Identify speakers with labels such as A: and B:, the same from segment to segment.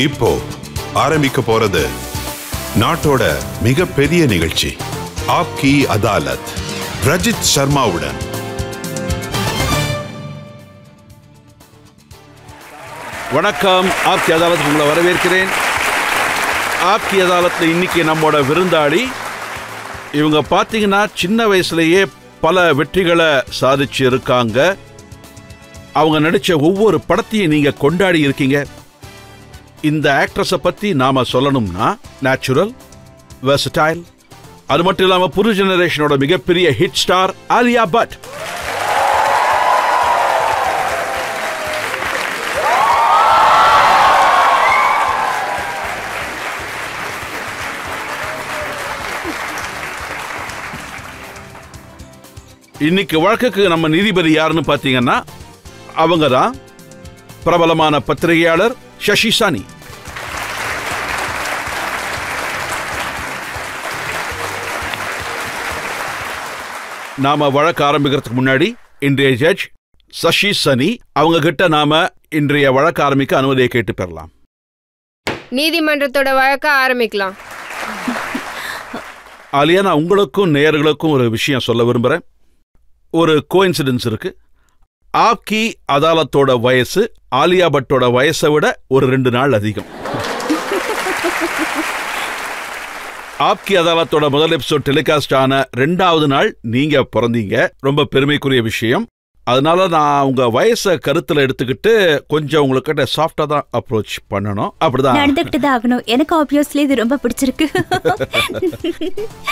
A: இப்போ ஆரம்பிக்க போறது நாட்டோட மிகப்பெரிய நிகழ்ச்சி ஆப்கி அதாலத் ரஜித் சர்மாவுடன்.
B: வணக்கம். ஆப்கி அதாலத் உங்களை வரவேற்கிறேன். ஆப்கி அதாலத்தில் இன்னைக்கு நம்மோட விருந்தாளி, இவங்க பார்த்தீங்கன்னா சின்ன வயசுலேயே பல வெற்றிகளை சாதிச்சு இருக்காங்க. அவங்க நடித்த ஒவ்வொரு படத்தையும் நீங்கள் கொண்டாடி இருக்கீங்க. இந்த ஆக்ட்ரஸை பற்றி நாம் சொல்லணும்னா நேச்சுரல், வெர்சடைல், அது மட்டும் இல்லாமல் புது ஜெனரேஷனோட மிகப்பெரிய ஹிட் ஸ்டார் ஆலியா பட். இன்னைக்கு வழக்குக்கு நம்ம நீதிபதி யாருன்னு பார்த்தீங்கன்னா அவங்க தான் பிரபலமான பத்திரிகையாளர் சசி சனி. நாம வழக்கு ஆரம்பிக்கிறதுக்கு முன்னாடி இன்றைய ஜட்ஜ் சசி சனி அவங்க கிட்ட நாம இன்றைய வழக்கு ஆரம்பிக்க அனுமதியை கேட்டு பெறலாம்.
C: நீதிமன்றத்தோட வழக்க ஆரம்பிக்கலாம்.
B: ஆலியா, நான் உங்களுக்கும் நேயர்களுக்கும் ஒரு விஷயம் சொல்ல விரும்புறேன். ஒரு கோஇன்சிடென்ஸ் இருக்கு. ஆப்கி அதாலத்தோட வயசு ஆலியா பட்டோட வயசை விட ஒரு 2 நாள் அதிகம். ஆப்கி அதாலத்தோட முதல் எபிசோட் டெலிகாஸ்ட் ஆன 2வது நாள் நீங்க பிறந்தீங்க. ரொம்ப பெருமைக்குரிய விஷயம். அதனால நான் உங்க வயசை கருத்துல எடுத்துக்கிட்டு கொஞ்சம் உங்ககிட்ட சாஃப்டா தான் அப்ரோச் பண்ணணும். அப்படிதான்
D: நடந்துக்கிட்டு தான் ஆகணும். எனக்கு ஆப்வியஸ்லி இது ரொம்ப பிடிச்சிருக்கு.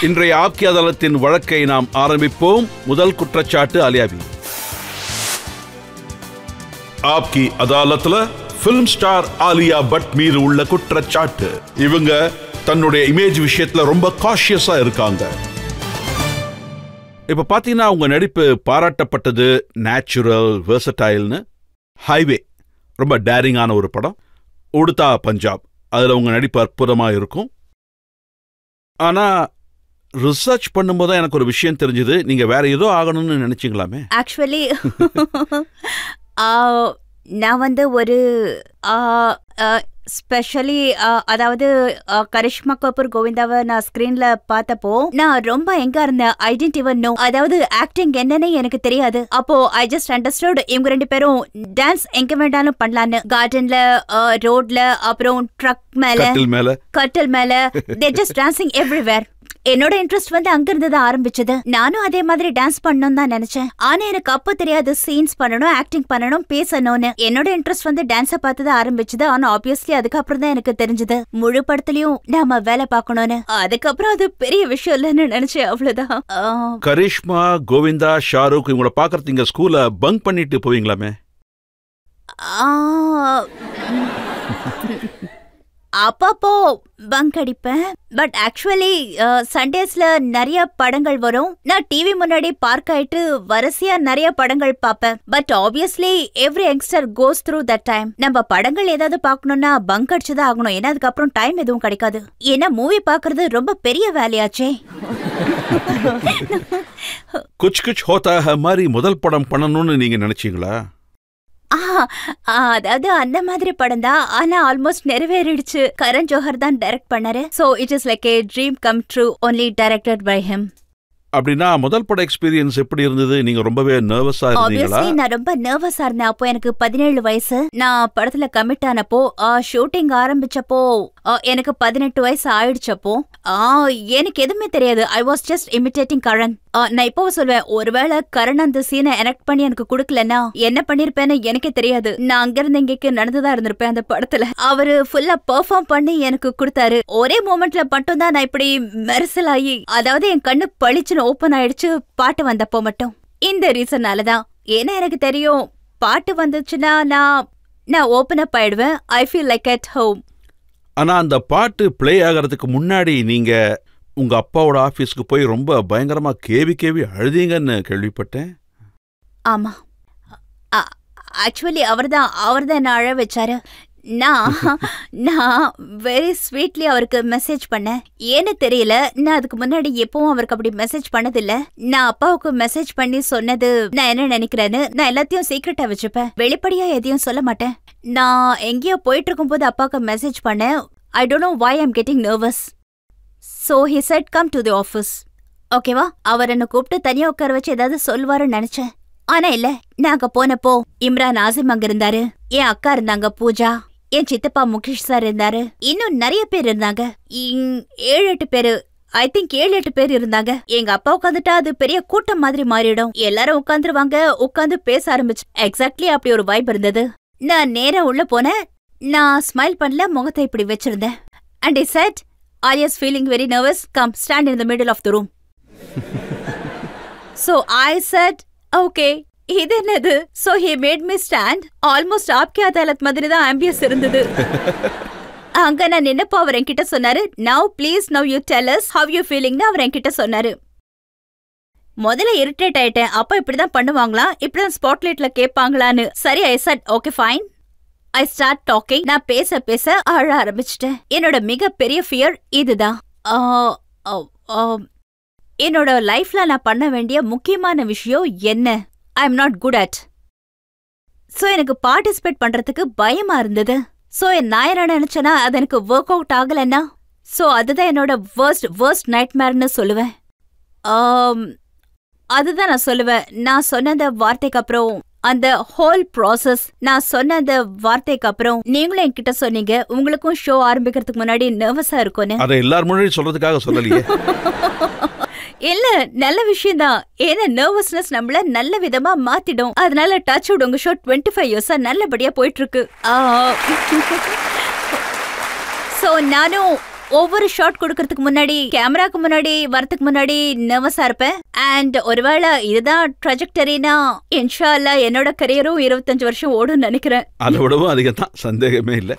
B: இன்றைய ஆப்கி அதாலத்தின் வழக்கை நாம் ஆரம்பிப்போம். முதல் குற்றச்சாட்டு ஆலியாவி. ஆப்கி அதாலத்துல பிலிம் ஸ்டார் ஆலியா பட் மீது உள்ள குற்றச்சாட்டு, இவங்க தன்னுடைய இமேஜ் விஷயத்துல ரொம்ப காஷியஸா இருக்காங்க. இப்ப பாத்தீங்கன்னா உங்க நடிப்பு பாராட்டப்பட்டது. நேச்சுரல், வெர்சடைல்னு. ஹைவே ரொம்ப டேரிங்கான ஒரு படம். உடுத்தா பஞ்சாப், அதுல உங்க நடிப்பு அற்புதமா இருக்கும். ஆனா ரிசர்ச் பண்ணும்போது தான் எனக்கு ஒரு விஷயம் தெரிஞ்சது, நீங்க வேற ஏதோ ஆகணும்னு நினைச்சீங்களாமே.
D: ஆக்சுவலி நான் ஒரு ஸ்பெஷலி அதாவது கரிஷ்மா கபூர் கோவிந்தாவை நான் ஸ்கிரீன்ல பார்த்தப்போ நான் ரொம்ப எங்க இருந்தேன். ஐ டிடன்ட் ஈவன் நோ, அதாவது ஆக்டிங் என்னன்னு எனக்கு தெரியாது. அப்போ ஐ ஜஸ்ட் அண்டர்ஸ்டுட் இவங்க 2 பேரும் டான்ஸ் எங்க வேண்டாலும் பண்ணலான்னு. கார்டன்ல, ரோட்ல, அப்புறம் ட்ரக் மேல, கட்டில் மேல, தே ஜஸ்ட் டான்சிங் எவ்ரிவேர். என்னோட இன்ட்ரெஸ்ட் அங்கிருந்து தான் ஆரம்பிச்சது. நானும் அதே மாதிரி டான்ஸ் பண்ணணும் தான் நினைச்சேன். ஆனா எனக்கு அப்போ தெரியாது சீன்ஸ் பண்ணணும், ஆக்டிங் பண்ணணும், பேசணும்னு. என்னோட இன்ட்ரெஸ்ட் டான்ஸை பார்த்து தான் ஆரம்பிச்சது. ஆனா ஆப்வியஸ்லி அதுக்கப்புறம் தான் எனக்கு தெரிஞ்சது முழு படத்துலயும் நாம வேலை பார்க்கணும்னு. அதுக்கப்புறம் அது பெரிய விஷயம் இல்லைன்னு நினைச்சேன். அவ்வளவுதான்.
B: கரிஷ்மா, கோவிந்தா, ஷாருக் இவங்கள பாக்குறது இங்க ஸ்கூல்ல பங்க் பண்ணிட்டு போவீங்களாமே?
D: அப்பப்போ பங்க் அடிப்பேன். பட் ஆக்சுவலி சண்டேஸ்ல நிறைய படங்கள் வரும். நான் டிவி முன்னாடி பார்க் ஆயிட்டு வரிசையா நிறைய படங்கள் பார்ப்பேன். But obviously every youngster goes through that time. நம்ம படங்கள் ஏதாவது பார்க்கணும்னா பங்க் அடிச்சுதான் ஆகணும். ஏன்னா அதுக்கப்புறம் டைம் எதுவும் கிடைக்காது. ஏன்னா மூவி பார்க்கறது ரொம்ப பெரிய வேலையாச்சே.
B: குச் குச் ஹோதா ஹை மாதிரி முதல் படம் பண்ணணும்னு நீங்க நினைச்சீங்களா?
D: அதாவது அந்த மாதிரி படம் தான். ஆனா ஆல்மோஸ்ட் நிறைவேறிடுச்சு. கரண் ஜோஹர் தான் டைரக்ட் பண்ணாரு. So it is like a dream come true only directed by him.
B: அப்படின்னா முதல் பட எக்ஸ்பீரியன்ஸ் எப்படி இருந்தது? நீங்க ரொம்பவே நர்வஸா இருந்தீங்களா?
D: நான் ரொம்ப நர்வஸா இருந்தேன். அப்போ எனக்கு 17 வயசு. நான் படத்துல கமிட் ஆனப்போ, ஷூட்டிங் ஆரம்பிச்சப்போ எனக்கு 18 வயசு ஆயிடுச்சப்போ எனக்கு எதுவுமே தெரியாது. I was just imitating Karan. நான் இப்போ சொல்வேன், ஒருவேளை கரண் அந்த சீனை எனக்ட் பண்ணி எனக்கு குடுக்கலன்னா என்ன பண்ணிருப்பேன்னு எனக்கே தெரியாது. நான் அங்கிருந்து இங்கேக்கு நடந்துதான் இருந்திருப்பேன். அந்த படத்துல அவரு ஃபுல்லா பெர்ஃபார்ம் பண்ணி எனக்கு கொடுத்தாரு. ஒரே மொமெண்ட்ல மட்டும் தான் நான் இப்படி மெரிசல் ஆகி, அதாவது என் கண்ணு பளிச்சுன்னு ஓபன் ஆயிடுச்சு பாட்டு வந்தப்போ மட்டும். இந்த ரீசன்னாலதான். ஏன்னா எனக்கு தெரியும் பாட்டு வந்துச்சுன்னா நான் ஓபன் அப் ஆயிடுவேன். I feel like at home.
B: ஆனா அந்த பாட்டு பிளே ஆகிறதுக்கு முன்னாடி நீங்க உங்க அப்பாவோட ஆபீஸ்க்கு போய் ரொம்ப பயங்கரமா கேவி அழுதீங்கன்னு கேள்விப்பட்டேன்.
D: ஆமா, ஆக்சுவலி அவர்தான் என்ன அழ வச்சாரு. நான் வெரி ஸ்வீட்லி அவருக்கு மெசேஜ் பண்ணேன். ஏன்னு தெரியல, நான் அதுக்கு முன்னாடி எப்பவும் அவருக்கு அப்படி மெசேஜ் பண்ணதில்ல. நான் அப்பாவுக்கு மெசேஜ் பண்ணி சொன்னது நான் என்ன நினைக்கிறேன்னு நான் எல்லாத்தையும் சீக்கிரட்டா வச்சுப்பேன். வெளிப்படையா எதையும் சொல்ல மாட்டேன். நான் எங்கேயோ போயிட்டு இருக்கும்போது அப்பாவுக்கு மெசேஜ் பண்ணேன். I don't know why I'm getting nervous. So he said come to the office. ஓகேவா? அவர் என்ன கூப்பிட்டு தனியா உட்கார வச்சு ஏதாவது சொல்வாருன்னு நினைச்சேன். ஆனா இல்ல, நான் அங்க போனப்போ இம்ரான் ஆசிம் அங்க இருந்தாரு, என் அக்கா இருந்தாங்க பூஜா, என் சித்தப்பா முகேஷ் சார் இருந்தாரு, இன்னும் நிறைய பேர் இருந்தாங்க. 7-8 பேரு, ஐ திங்க் 7-8 பேர் இருந்தாங்க. எங்க அப்பா உட்காந்துட்டா அது பெரிய கூட்டம் மாதிரி மாறிடும். எல்லாரும் உட்காந்துருவாங்க, உட்காந்து பேச ஆரம்பிச்சு. எக்ஸாக்ட்லி அப்படி ஒரு வைப் இருந்தது. நான் நேரா உள்ள போனேன். நான் ஸ்மைல் பண்ணல, முகத்தை இப்படி வச்சிருந்தேன். And I said, Alia's feeling very nervous, come stand in the middle of the room. So I said, okay, இது என்னது? So he made me stand. Almost ஆப்கே அதாலத் மாதிரி தான் ஆம்பியஸ் இருந்தது. அங்க நான் நின்னப்போ அவர் என்கிட்ட சொன்னாரு, now please now you tell us how you feelingன்னு அவர் என்கிட்ட சொன்னாரு. முதல்ல இரிட்டேட் ஆயிட்டேன். அப்ப இப்படிதான் பண்ணுவாங்களா, இப்படிதான் ஸ்பாட்லைட்ல கேட்பாங்களான்னு. சரி, I said okay fine. I start talking. நான் பேச பேச அழ ஆரம்பிச்சிட்டேன். என்னோட மிகப்பெரிய ஃபியர் இதுதான். என்னோட லைஃப்ல நான் பண்ண வேண்டிய முக்கியமான விஷயம் என்ன? I am not good at. So எனக்கு பார்ட்டிசிபேட் பண்றதுக்கு பயமா இருந்தது. சோ நான் என்ன நினைச்சேன்னா, அது எனக்கு ஒர்க் அவுட் ஆகலன்னா, சோ அதுதான் என்னோட worst நைட்மேர்னு சொல்லுவேன். அதுதான் நான் சொல்லுவேன். நான் சொன்ன அந்த வார்த்தைக்கு அப்புறம், அந்த ஹோல் ப்ராசஸ், நான் சொன்ன அந்த வார்த்தைக்கு அப்புறம் நீங்களும் என்கிட்ட சொன்னீங்க உங்களுக்கும் ஷோ ஆரம்பிக்கிறதுக்கு முன்னாடி நர்வஸா இருக்கும்னு.
B: அதை எல்லாரும் முன்னாடி சொல்றதுக்காக சொல்லலையே.
D: இல்ல, நல்ல விஷயம்தான். ஏன்னா நர்வஸ்னஸ் நம்மள நல்ல விதமா மாத்திடும். அதனால டச் வுட் உங்க ஷோ 25 இயர்ஸா நல்லபடியா போயிட்டு இருக்கு. சோ நானும் ஒவ்வொரு ஷாட் கொடுக்கறதுக்கு முன்னாடி, கேமராக்கு முன்னாடி வரதுக்கு முன்னாடி நர்வஸா இருப்பேன். அண்ட் ஒருவேளை இதுதான் ட்ராஜெக்டரினா, இன்ஷா அல்லாஹ் என்னோட கரியரும் 25 வருஷம் ஓடும் நினைக்கிறேன்.
B: அதை விடவும் அதிகம் தான், சந்தேகமே இல்லை.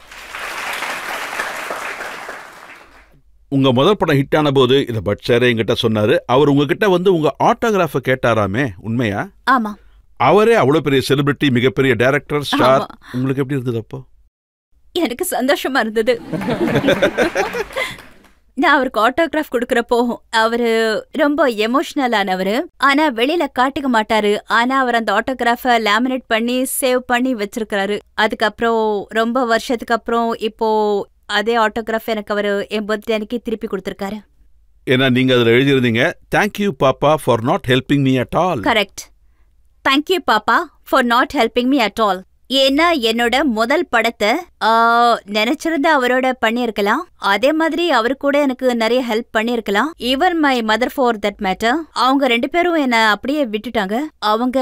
B: உங்க முதல் படம் ஹிட் ஆன போது இதை பட் சாரே என்கிட்ட சொன்னாரு. அவர் உங்ககிட்ட வந்து உங்க ஆட்டோகிராஃப கேட்டாராமே, உண்மையா?
D: ஆமா.
B: அவரே அவ்வளவு பெரிய செலிபிரிட்டி, மிகப்பெரிய டைரக்டர், ஸ்டார். உங்களுக்கு எப்படி இருந்தது அப்போ?
D: எனக்கு சந்தோஷமா இருந்தது. நான் அவருக்கு ஆட்டோகிராஃப் கொடுக்கறப்போ அவரு ரொம்ப எமோஷனல் ஆனவரு. ஆனா வெளியில காட்டிக்க மாட்டாரு. ஆனா அவர் அந்த ஆட்டோகிராஃப லேமினேட் பண்ணி சேவ் பண்ணி வச்சிருக்காரு. அதுக்கப்புறம் ரொம்ப வருஷத்துக்கு அப்புறம் இப்போ அதே ஆட்டோகிராஃப் எனக்கு அவரு என் பர்த்டே அன்னைக்கு திருப்பி கொடுத்திருக்காரு.
B: ஏன்னா நீங்க அதுல எழுதியிருந்தீங்க, தேங்க்யூ பாப்பா for not helping me at all.
D: Correct. Thank you பாப்பா for not helping me at all. ஏன்னா என்னோட முதல் படத்தை நினைச்சிருந்தா அவரோட பண்ணியிருக்கலாம். அதே மாதிரி அவரு கூட எனக்கு நிறைய ஹெல்ப் பண்ணியிருக்கலாம். Even my mother for that matter. அவங்க 2 பேரும் என்ன அப்படியே விட்டுட்டாங்க. அவங்க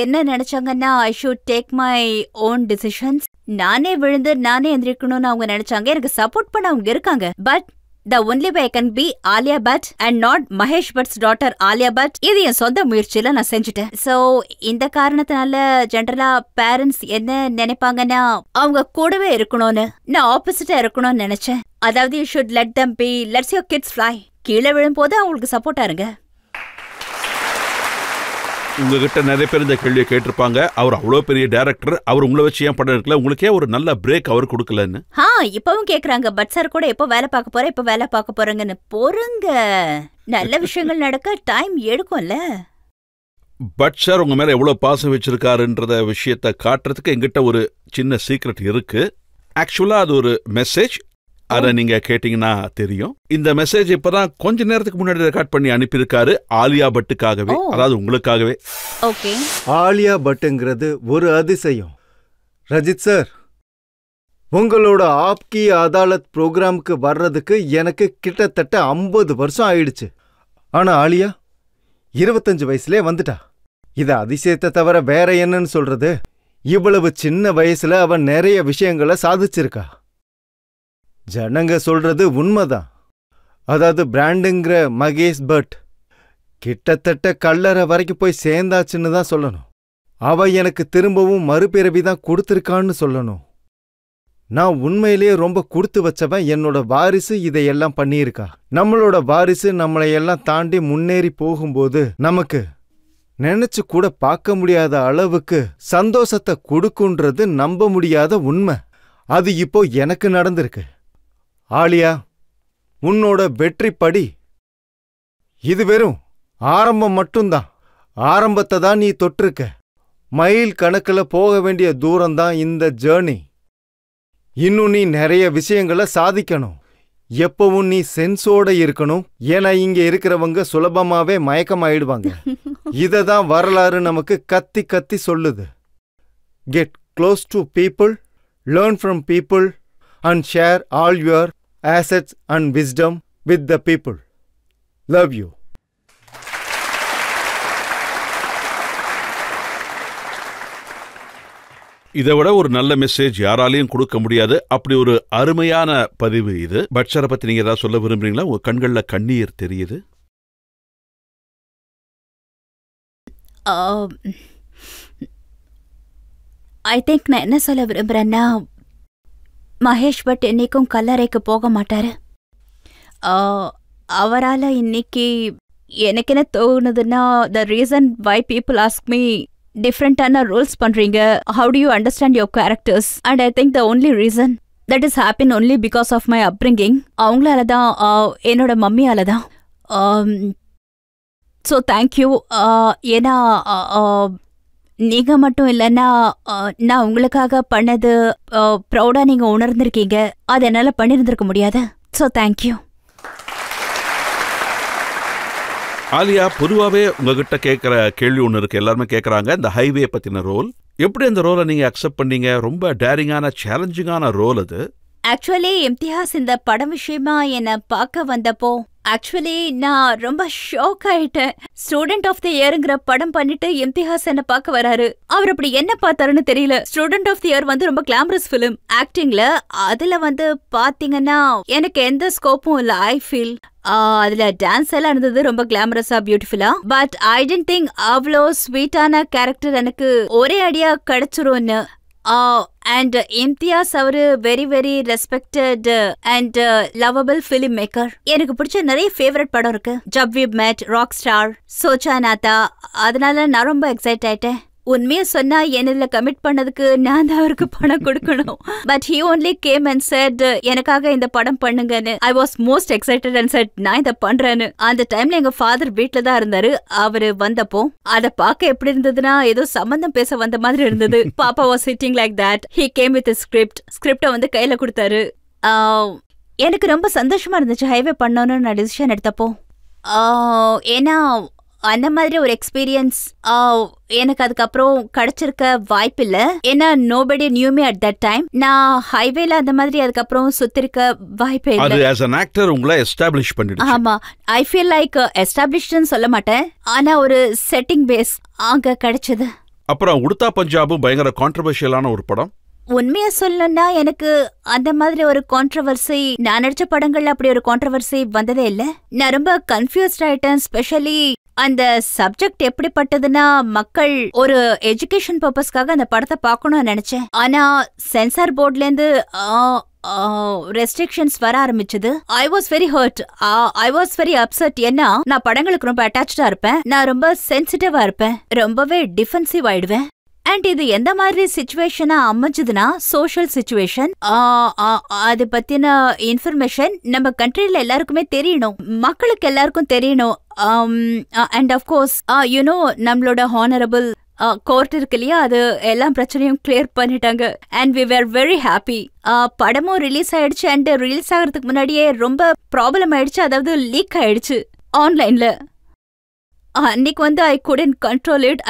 D: என்ன நினைச்சாங்கன்னா, I should take my own decisions. நானே விழுந்து நானே எந்திரிக்கணும்னு அவங்க நினைச்சாங்க. எனக்கு சப்போர்ட் பண்ண அவங்க இருக்காங்க. But the only way I can be Alia Bhatt and not Mahesh Bhatt's daughter Alia Bhatt. இது என் சொந்த முயற்சியில நான் செஞ்சுட்டேன். சோ இந்த காரணத்தினால ஜெனரலா பேரண்ட்ஸ் என்ன நினைப்பாங்கன்னா, அவங்க கூடவே இருக்கணும்னு. நான் ஆப்போசிட்டா இருக்கணும்னு நினைச்சேன். அதாவது you should let them be, let your kids fly. கீழே விழும்போது அவங்களுக்கு சப்போர்ட்டா இருங்க.
B: உங்ககிட்ட நிறைய பேர் இந்த கேள்வியை கேட்டிருப்பாங்க. அவர் அவ்வளவு பெரிய டைரக்டர், அவர் உங்களை வச்சு ஏன் படம் இருக்கல, உங்களுக்கே ஒரு நல்ல பிரேக் அவர் கொடுக்கலன்னு.
D: இப்பவும் கேக்குறாங்க, பட் சார் கூட எப்போ வேலை பார்க்க போற, எப்போ வேலை பார்க்க போறங்கன்னு. பொறுங்க, நல்ல விஷயங்கள் நடக்க டைம் எடுக்கும்ல.
B: பட் சார் உங்க மேல எவ்வளவு பாசம் வச்சிருக்காருன்றத விஷயத்தை காட்டுறதுக்கு எங்கிட்ட ஒரு சின்ன சீக்ரெட் இருக்கு. ஆக்சுவலா அது ஒரு மெசேஜ். அதை நீங்க கேட்டீங்கன்னா தெரியும். இந்த மெசேஜ் இப்பதான் கொஞ்ச நேரத்துக்கு முன்னாடி ரெக்கார்ட் பண்ணி அனுப்பியிருக்காரு ஆலியா பட்டுக்காகவே, அதாவது உங்களுக்காகவே.
D: ஓகே.
E: ஆலியா பட்டுங்கிறது ஒரு அதிசயம். ரஜித் சார், உங்களோட ஆப்கி அதாலத் ப்ரோக்ராமுக்கு வர்றதுக்கு எனக்கு கிட்டத்தட்ட 50 வருஷம் ஆயிடுச்சு. ஆனா ஆலியா 25 வயசுலே வந்துட்டா. இது அதிசயத்தை தவிர வேற என்னன்னு சொல்றது? இவ்வளவு சின்ன வயசுல அவன் நிறைய விஷயங்களை சாதிச்சிருக்கா. ஜனங்க சொல்றது உண்மைதான். அதாவது பிராண்டுங்கிற மகேஷ் பட் கிட்டத்தட்ட கல்லறை வரைக்கும் போய் சேர்ந்தாச்சுன்னு தான் சொல்லணும். அவ எனக்கு திரும்பவும் மறுபிறவி தான் கொடுத்திருக்கான்னு சொல்லணும். நான் உண்மையிலேயே ரொம்ப கொடுத்து வச்சவன். என்னோட வாரிசு இதையெல்லாம் பண்ணியிருக்கா. நம்மளோட வாரிசு நம்மளையெல்லாம் தாண்டி முன்னேறி போகும்போது நமக்கு நினைச்சு கூட பார்க்க முடியாத அளவுக்கு சந்தோஷத்தை கொடுக்குன்றது நம்ப முடியாத உண்மை. அது இப்போ எனக்கு நடந்திருக்கு. ஆலியா, உன்னோட வெற்றி படி இது வெறும் ஆரம்பம் மட்டும்தான். ஆரம்பத்தை தான் நீ தொட்டிருக்க. மைல் கணக்குல போக வேண்டிய தூரம்தான் இந்த ஜேர்னி. இன்னும் நீ நிறைய விஷயங்களை சாதிக்கணும். எப்பவும் நீ சென்ஸோட இருக்கணும். ஏன்னா இங்க இருக்கிறவங்க சுலபமாவே மயக்கமாயிடுவாங்க. இததான் வரலாறு நமக்கு கத்தி கத்தி சொல்லுது. Get close to people, learn from people and share all your assets and wisdom with the people. Love you.
B: இதை விட ஒரு நல்ல மெசேஜ் யாராலையும் கொடுக்க முடியாது. அப்படி ஒரு அருமையான பதிவு இது. பட்சரை பத்தி நீங்க ஏதாவது சொல்ல விரும்புறீங்களா? உங்க கண்கள்ல கண்ணீர் தெரியுது.
D: ஐ திங்க் நான் என்ன சொல்ல விரும்புறேன்னா, மகேஷ் பட் இன்னைக்கும் கல்லறைக்கு போக மாட்டாரு. அவரால் இன்னைக்கு எனக்கு என்ன தோணுதுன்னா, the reason why people ask me டிஃப்ரெண்டான ரோல்ஸ் பண்றீங்க, how do you understand your characters, and I think the only reason that is happen only because of my upbringing. அவங்களால தான், என்னோட மம்மியால தான். So thank you. ஏன்னா நீங்க மட்டும் இல்லைன்னா நான் உங்களுக்காக பண்ணது ப்ரௌடா நீங்க உணர்ந்திருக்கீங்க. அது என்னால பண்ணியிருந்திருக்க முடியாது. So thank you.
B: ஆலியா, பொதுவாகவே உங்ககிட்ட கேட்குற கேள்வி ஒன்று இருக்கு, எல்லாருமே கேட்குறாங்க, இந்த ஹைவே பற்றின ரோல். எப்படி அந்த ரோலை நீங்கள் அக்செப்ட் பண்ணீங்க? ரொம்ப டேரிங்கான சேலஞ்சிங்கான ரோல் அது.
D: ஆக்சுவலி இம்தியாஸ் இந்த படம் விஷயமா என்னை பார்க்க வந்தப்போ ஆக்சுவலி நான் ரொம்ப ஷாக் ஆயிட்டேன். ஸ்டூடெண்ட் ஆஃப் த இயருங்கிற படம் பண்ணிட்டு இம்தியாஸ் என்ன பார்க்க வராரு. அவர் அப்படி என்ன பார்த்தாருன்னு தெரியல. ஸ்டூடெண்ட் ஆஃப் த இயர் வந்து ரொம்ப கிளாமரஸ் ஃபிலிம் ஆக்டிங்ல. அதுல வந்து பாத்தீங்கன்னா எனக்கு எந்த ஸ்கோப்பும் இல்ல. ஐ ஃபீல் அதுல டான்ஸ் எல்லாம் இருந்தது ரொம்ப கிளாமரஸா பியூட்டிஃபுல்லா. பட் ஐ டென்ட் திங்க் அவ்வளோ ஸ்வீட்டான கேரக்டர் எனக்கு ஒரே அடியா கிடைச்சிரும்னு. And இம்தியாஸ் அவரு very very respected and lovable film maker. எனக்கு பிடிச்ச நிறைய ஃபேவரட் படம் இருக்கு. ஜப் வி மெட், ராக் ஸ்டார், சோச்சா நாதா. அதனால நான் ரொம்ப எக்ஸைட் ஆயிட்டேன். உண்மையா சொன்னா என்னதுல கமிட் பண்ணதுக்கு நான் தான் அவருக்கு பணம் கொடுக்கணும். But he only came and said எனக்காக இந்த படம் பண்ணுங்கன்னு. I was most excited and said நான் இதை பண்றேன்னு. அந்த டைம்ல எங்க ஃபாதர் வீட்ல தான் இருந்தாரு. அவரு வந்தப்போ அதை பார்க்க எப்படி இருந்ததுன்னா ஏதோ சம்பந்தம் பேச வந்த மாதிரி இருந்தது. பாப்பா was sitting like that. He came with a ஸ்கிரிப்ட வந்து கையில கொடுத்தாரு. எனக்கு ரொம்ப சந்தோஷமா இருந்துச்சு ஹைவே பண்ணணும்னு நான் டிசிஷன் எடுத்தப்போ. ஏன்னா அந்த மாதிரி ஒரு எக்ஸ்பீரியன்ஸ் எனக்கு அதுக்கப்புறம் கிடைச்சிருக்க வாய்ப்பு இல்ல. ஏன்னா nobody knew me at that time. நான் ஹைவேல அந்த மாதிரி அதுக்கப்புறம் சுத்திருக்க வாய்ப்பே இல்ல.
B: அது as an actor உங்களை எஸ்டாப்லிஷ் பண்ணிடுச்சு.
D: ஆமா, ஐ ஃபீல் லைக் எஸ்டாப்லிஷ்ட்னு சொல்ல மாட்டேன், ஆனா ஒரு செட்டிங் பேஸ் அங்க கிடைச்சது.
B: அப்புறம் உடுத்தா பஞ்சாபும் பயங்கர கான்ட்ரவர்ஷியலான ஒரு படம்.
D: உண்மையா சொல்லணும்னா எனக்கு அந்த மாதிரி ஒரு கான்ட்ரவர்சி, நான் நடிச்ச படங்கள்ல அப்படி ஒரு கான்ட்ரவர்சி வந்ததே இல்ல. நான் ரொம்ப கன்ஃபியூஸ்ட் ஆயிட்டேன். ஸ்பெஷலி அந்த சப்ஜெக்ட் எப்படிப்பட்டதுன்னா, மக்கள் ஒரு எஜுகேஷன் பர்பஸ்க்காக அந்த படத்தை பார்க்கணும்னு நினைச்சேன். ஆனா சென்சார் போர்ட்ல இருந்து ரெஸ்ட்ரிக்ஷன்ஸ் வர ஆரம்பிச்சது. I was very hurt. I was very upset. ஏன்னா நான் படங்களுக்கு ரொம்ப அட்டாச்சா இருப்பேன். நான் ரொம்ப சென்சிட்டிவா இருப்பேன். ரொம்பவே டிஃபென்சிவ் ஆயிடுவேன். அண்ட் இது எந்த மாதிரி சிச்சுவேஷனா அமைஞ்சதுன்னா, சோஷியல் சிச்சுவேஷன், அது பத்தின இன்ஃபர்மேஷன் நம்ம கண்ட்ரில எல்லாருக்குமே தெரியணும், மக்களுக்கு எல்லாருக்கும் தெரியணும். அண்ட் அஃப்கோர்ஸ் யூனோ நம்மளோட ஹானரபிள் கோர்ட் இருக்கு இல்லையா, அது எல்லா பிரச்சனையும் கிளியர் பண்ணிட்டாங்க. And we were very happy. படமும் ரிலீஸ் ஆயிடுச்சு. அண்ட் ரிலீஸ் ஆகிறதுக்கு முன்னாடியே ரொம்ப ப்ராப்ளம் ஆயிடுச்சு. அதாவது லீக் ஆயிடுச்சு ஆன்லைன்ல. அன்னைக்கு வந்து ஐ couldn't control it.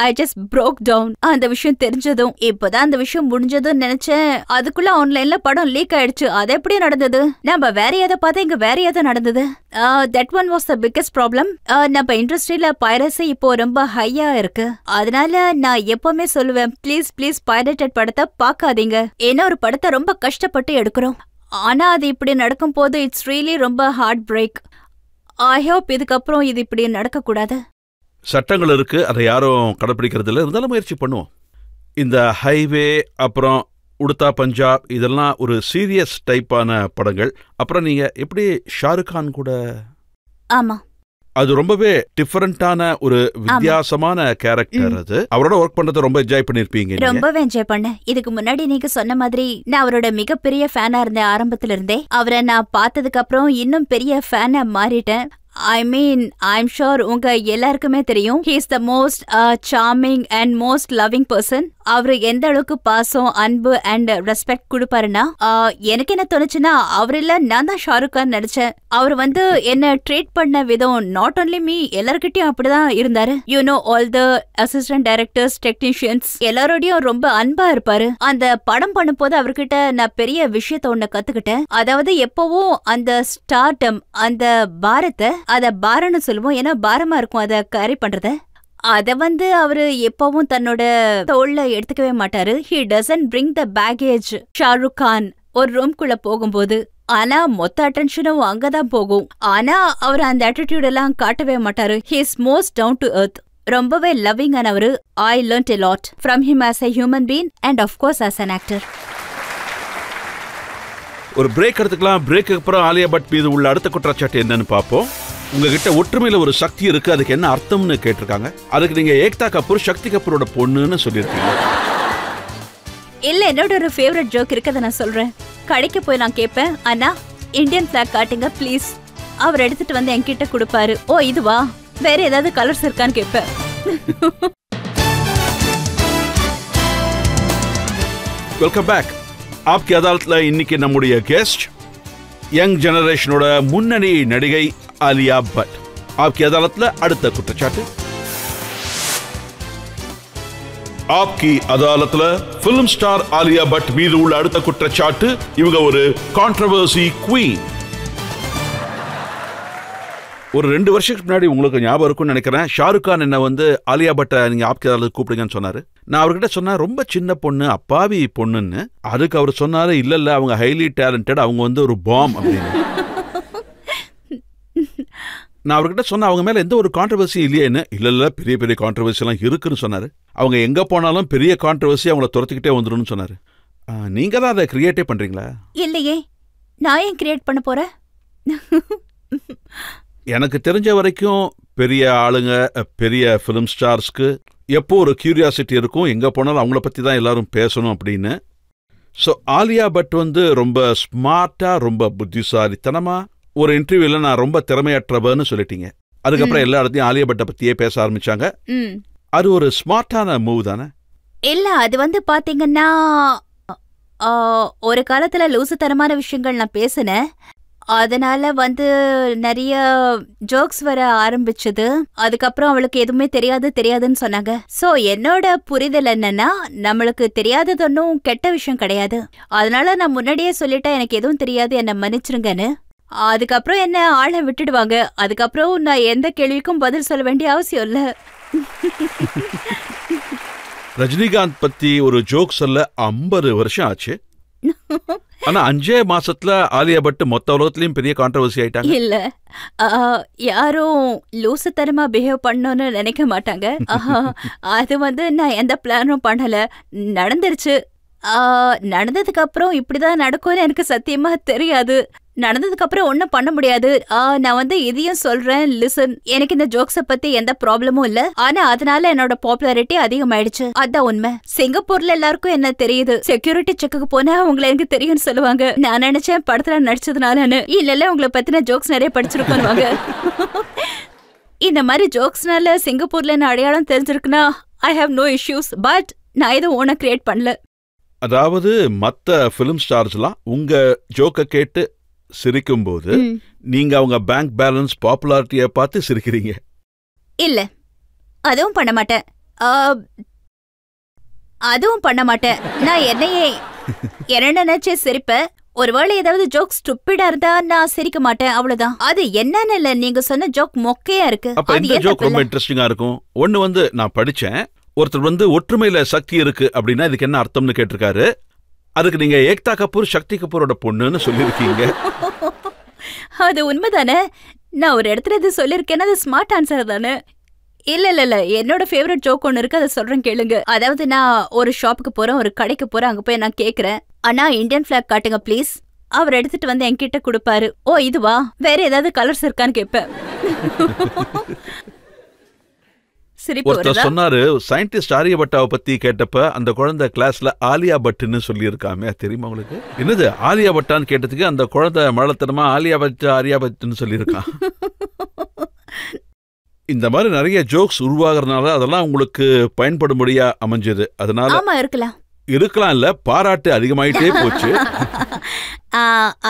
D: I just broke down. அந்த விஷயம் தெரிஞ்சதும், இப்பதான் அந்த விஷயம் முடிஞ்சதும் நினைச்சேன். அதுக்குள்ள ஆன்லைன்ல படம் லீக் ஆயிடுச்சு. அது எப்படி நடந்தது? நம்ம வேற ஏதோ பார்த்தா இங்க வேற ஏதோ நடந்தது. that one was the biggest problem. நம்ம இண்டஸ்ட்ரியில பைரசி இப்போ ரொம்ப ஹையா இருக்கு. அதனால நான் எப்பவுமே சொல்லுவேன், ப்ளீஸ் பைரேட்டட் படத்தை பார்க்காதீங்க. ஏன்னா ஒரு படத்தை ரொம்ப கஷ்டப்பட்டு எடுக்கிறோம். ஆனா அது இப்படி நடக்கும் போது இட்ஸ் ரியலி ரொம்ப ஹார்ட் பிரேக். ஐ ஹோப் இதுக்கப்புறம் இது இப்படி நடக்கக்கூடாது.
B: சட்டங்கள் இருக்கு, அதை யாரும் கடைப்பிடிக்கிறது இல்லை. இருந்தாலும் முயற்சி பண்ணுவோம். இந்த ஹைவே, அப்புறம் உடுத்தா பஞ்சாப், இதெல்லாம் ஒரு சீரியஸ் டைப்பான படங்கள். அப்புறம் நீங்க எப்படி ஷாருக் கான் கூட?
D: ஆமா,
B: அது ரொம்பவே டிஃபரெண்டான ஒரு வித்தியாசமான கேரக்டர். அது அவரோட ஒர்க் பண்றத ரொம்ப என்ஜாய் பண்ணிருப்பீங்க.
D: ரொம்பவே என்ஜாய் பண்ணேன். இதுக்கு முன்னாடி நீங்க சொன்ன மாதிரி நான் அவரோட மிகப்பெரிய ஃபேனா இருந்தேன் ஆரம்பத்துல இருந்தே. அவரை நான் பார்த்ததுக்கு அப்புறம் இன்னும் பெரிய ஃபேனா மாறிட்டேன். ஐ மீன் ஐம் ஷோர் உங்க எல்லாருக்குமே தெரியும் he is the most charming and most loving person. அவரு எந்த அளவுக்கு பாசம் அன்பு அண்ட் ரெஸ்பெக்ட் கொடுப்பாருன்னா எனக்கு என்ன தோணுச்சுன்னா அவர் இல்ல நான் தான் ஷாருக் கான் நடிச்சேன். அவர் என்ன ட்ரீட் பண்ண விதம் நாட் ஒன்லி மீ எல்லார்கிட்டயும் அப்படிதான் இருந்தாரு. You know all the assistant directors technicians எல்லாரோடையும் ரொம்ப அன்பா இருப்பாரு. அந்த படம் பண்ணும் போது அவர்கிட்ட நான் பெரிய விஷயத்த ஒண்ணு கத்துக்கிட்டேன். அதாவது எப்பவும் அந்த ஸ்டார்டம் அந்த பாரத்தை அத பாரன்னு சொல்லுவோம், ஏன்னா பாரமா இருக்கும் அத கேரி பண்றத. அத அவரு எப்பவும் தன்னோட தோள்ல எடுத்துக்கவே மாட்டாரு. he doesn't bring the baggage. Shahrukh Khan ஒரு ரூம்குள்ள போகும்போது ஆனா மொத்த அட்டென்ஷனும் அங்கதான் போகும். ஆனா அவர் அந்த ஆட்டிடியூட் எல்லாம் காட்டவே மாட்டாரு. he is most down to earth. ரொம்பவே loving ஆனவரு. I learnt a lot from him as a human being and of course as an actor.
B: ஒரு பிரேக் எடுத்துக்கலாம். பிரேக்கு அப்புறம் ஆலியா பட் மீது உள்ள அடுத்த குற்றச்சாட்டு என்னன்னு பார்ப்போம். உங்ககிட்ட ஒற்றுமையில ஒரு சக்தி இருக்கு, அதுக்கு என்ன அர்த்தம்னு கேட்டிருக்காங்க. அதுக்கு நீங்க ஏக்தா கபூர் சக்தி கபூரோட பொண்ணுன்னு சொல்லியிருக்கீங்க.
D: இல்ல, என்னோட ஒரு ஃபேவரட் ஜோக் இருக்கு, அதை நான் சொல்றேன். கடைக்கு போய் நான் கேட்பேன், அண்ணா இந்தியன் பிளாக் காட்டுங்க ப்ளீஸ். அவர் எடுத்துட்டு என்கிட்ட கொடுப்பாரு. ஓ இதுவா, வேற ஏதாவது கலர்ஸ் இருக்கான்னு கேட்பேன்.
B: Welcome back. ஆப்கி அதாலத்ல இன்னைக்கு நம்முடைய கெஸ்ட் யங் ஜெனரேஷனோட முன்னணி நடிகை ஆலியா பட். ஆப்கி அதாலத்ல அடுத்த குற்றச்சாட்டு. ஆப்கி அதாலத்ல பிலிம் ஸ்டார் ஆலியா பட் மீது உள்ள அடுத்த குற்றச்சாட்டு, இவங்க ஒரு கான்ட்ரோவர்சி குவீன். ஒரு 2 வருஷத்துக்கு முன்னாடி உங்களுக்கு ஞாபகம் இருக்கும்னு நினைக்கிறேன், ஷாருக் கான் என்ன ஆலியா பட்டை நீங்க ஆப்கி அதாலத் கூப்பிடுங்கன்னு சொன்னாரு. நான் அவர்கிட்ட சொன்னேன் ரொம்ப சின்ன பொண்ணு, அப்பாவி பொண்ணுன்னு. அதுக்கு அவர் சொன்னாரு இல்ல இல்ல அவங்க ஹைலி டேலண்டட், அவங்க ஒரு பாம் அப்படின்னு. நான் அவர்கிட்ட சொன்ன அவங்க மேல எந்த ஒரு கான்ட்ரவர்சி இல்லையேன்னு. இல்ல இல்ல பெரிய பெரிய கான்ட்ரவர்சி எல்லாம் இருக்குன்னு சொன்னாரு. அவங்க எங்க போனாலும் பெரிய கான்ட்ரவர்சி அவங்கள துரத்திக்கிட்டே வந்துடும் சொன்னாரு. நீங்க தான் அதை கிரியேட்டே பண்றீங்களா?
D: இல்லையே, நான் ஏன் கிரியேட் பண்ண போறேன்?
B: எனக்கு தெரிஞ்ச வரைக்கும் பெரிய ஆளுங்க பெரிய பிலிம் ஸ்டார்ஸ்க்கு எப்போ ஒரு கியூரியாசிட்டி இருக்கும், எங்க போனாலும் அவங்கள பத்தி தான் எல்லாரும் பேசணும் அப்படின்னு. ஸோ ஆலியா பட் ரொம்ப ஸ்மார்ட்டா ரொம்ப புத்திசாலித்தனமா ஒரு இன்டர்வியூல நான் ரொம்ப திறமையற்றவன்னு சொல்லிட்டீங்க. அதுக்கப்புறம் எல்லா இடத்தையும் ஆலியா பட்டை பத்தியே பேச ஆரம்பிச்சாங்க. அது ஒரு ஸ்மார்ட்டான மூவ் தானே?
D: இல்ல, அது பாத்தீங்கன்னா ஒரு காலத்துல லூசுத்தனமான விஷயங்கள் நான் பேசினேன். அதனால நிறைய ஜோக்ஸ் வர ஆரம்பிச்சது. அதுக்கப்புறம் அவளுக்கு எதுவுமே தெரியாதுன்னு சொன்னாங்க. சோ என்னோட புரிதல் என்னன்னா, நம்மளுக்கு தெரியாதது ஒன்னும் கெட்ட விஷயம் கிடையாது. அதனால நான் முன்னாடியே சொல்லிட்டேன் எனக்கு எதுவும் தெரியாது, என்ன மன்னிச்சிருங்கன்னு. அதுக்கப்புறம் என்ன ஆளை விட்டுடுவாங்க. அதுக்கப்புறம் நான் எந்த கேள்விக்கும் பதில் சொல்ல வேண்டிய அவசியம் இல்ல.
B: ரஜினிகாந்த் பத்தி ஒரு ஜோக் சொல்ல 50 வருஷம் ஆச்சு. ஆனா 5 மாசத்துல ஆலியா பட் மொத்த உலகத்திலயும் பெரிய கான்ட்ரவர்சி ஆயிட்டாங்க.
D: இல்ல, யாரும் லூசுத்தனமா பிஹேவ் பண்ணணும்னு நினைக்க மாட்டாங்க. அது நான் எந்த பிளானும் பண்ணல, நடந்துருச்சு. நடந்ததுக்கு அப்புறம் இப்படிதான் நடக்கும்னு எனக்கு சத்தியமா தெரியாது. நடந்ததுக்கு அப்புறம் ஒன்னும் பண்ண முடியாது. நான் இதையும் சொல்றேன், லிசன், எனக்கு இந்த ஜோக்ஸ பத்தி எந்த ப்ராப்ளமும் இல்ல. ஆனா அதனால என்னோட பாப்புலாரிட்டி அதிகமாயிடுச்சு. அதான் உண்மை. சிங்கப்பூர்ல எல்லாருக்கும் என்ன தெரியுது, செக்யூரிட்டி செக்குக்கு போனா உங்களை எனக்கு தெரியும்னு சொல்லுவாங்க. நான் நினைச்சேன் படத்துல நடிச்சதுனாலன்னு. இல்ல உங்களை பத்தின ஜோக்ஸ் நிறைய படிச்சிருக்கோன்னு. இந்த மாதிரி ஜோக்ஸ்னால சிங்கப்பூர்ல என்ன அடையாளம் தெரிஞ்சிருக்குன்னா I have no issues. But நான் எதுவும் ஓனா கிரியேட் பண்ணல.
B: அதாவது மத்த பிலிம் ஸ்டார்ஸ்லாம் உங்க ஜோக்க கேட்டு சிரிக்கும் போது நீங்க அவங்க பேங்க் பேலன்ஸ் பாப்புலாரிட்டிய பார்த்து சிரிக்கிறீங்க.
D: இல்ல, அதுவும் பண்ண மாட்டேன். நான் என்னையே என்ன நினைச்சே சிரிப்பேன். ஒருவேளை ஏதாவது ஜோக் ஸ்டூபிடா இருந்தா நான் சிரிக்க மாட்டேன், அவ்வளவுதான். அது என்னன்னு இல்ல, நீங்க சொன்ன ஜோக் மொக்கையா இருக்கு.
B: அப்ப இந்த ஜோக் ரொம்ப இன்ட்ரெஸ்டிங்கா இருக்கும். ஒன்னு நான் படிச்சேன், ஒருத்தர் ஒற்றுமையில சக்தி இருக்கு அப்படின்னா இதுக்கு என்ன அர்த்தம்னு கேட்டிருக்காரு. அதுக்கு நீங்க ஏக்தா கபூர் சக்தி கபூரோட பொண்ணுன்னு சொல்லிருக்கீங்க.
D: அது உண்மைதானே? நான் ஒரு இடத்துல இது சொல்லிருக்கேன், அது ஸ்மார்ட் ஆன்சர் தானே? இல்ல என்னோட ஃபேவரட் ஜோக் ஒன்னு இருக்கு, அதை சொல்றேன் கேளுங்க. அதாவது நான் ஒரு ஷாப்புக்கு போறேன், ஒரு கடைக்கு போறேன். அங்க போய் நான் கேக்குறேன், அண்ணா இந்தியன் பிளாக் காட்டுங்க ப்ளீஸ். அவர் எடுத்துட்டு என்கிட்ட கொடுப்பாரு. ஓ இதுவா, வேற ஏதாவது கலர்ஸ் இருக்கான்னு கேட்பேன்.
B: ஒருத்தர் சொன்னாரு, சயின்டிஸ்ட் ஆரியபட்டாவை பத்தி கேட்டப்ப அந்த குழந்தை கிளாஸ்ல ஆலியா பட்டுன்னு சொல்லி இருக்காமே, தெரியுமா உங்களுக்கு? என்னது ஆலியா பட்டான்னு கேட்டதுக்கு அந்த குழந்தை மழத்தனமா ஆலியா பட்டு ஆரியா பட்டுன்னு சொல்லியிருக்கான். இந்த மாதிரி நிறைய ஜோக்ஸ் உருவாகிறதுனால அதெல்லாம் உங்களுக்கு பயன்படும்படியா அமைஞ்சது. அதனால
D: ஆமா இருக்கலாம்.
B: இருக்கலாம் இல்ல, பாராட்டு அதிகமாயிட்டே போச்சு.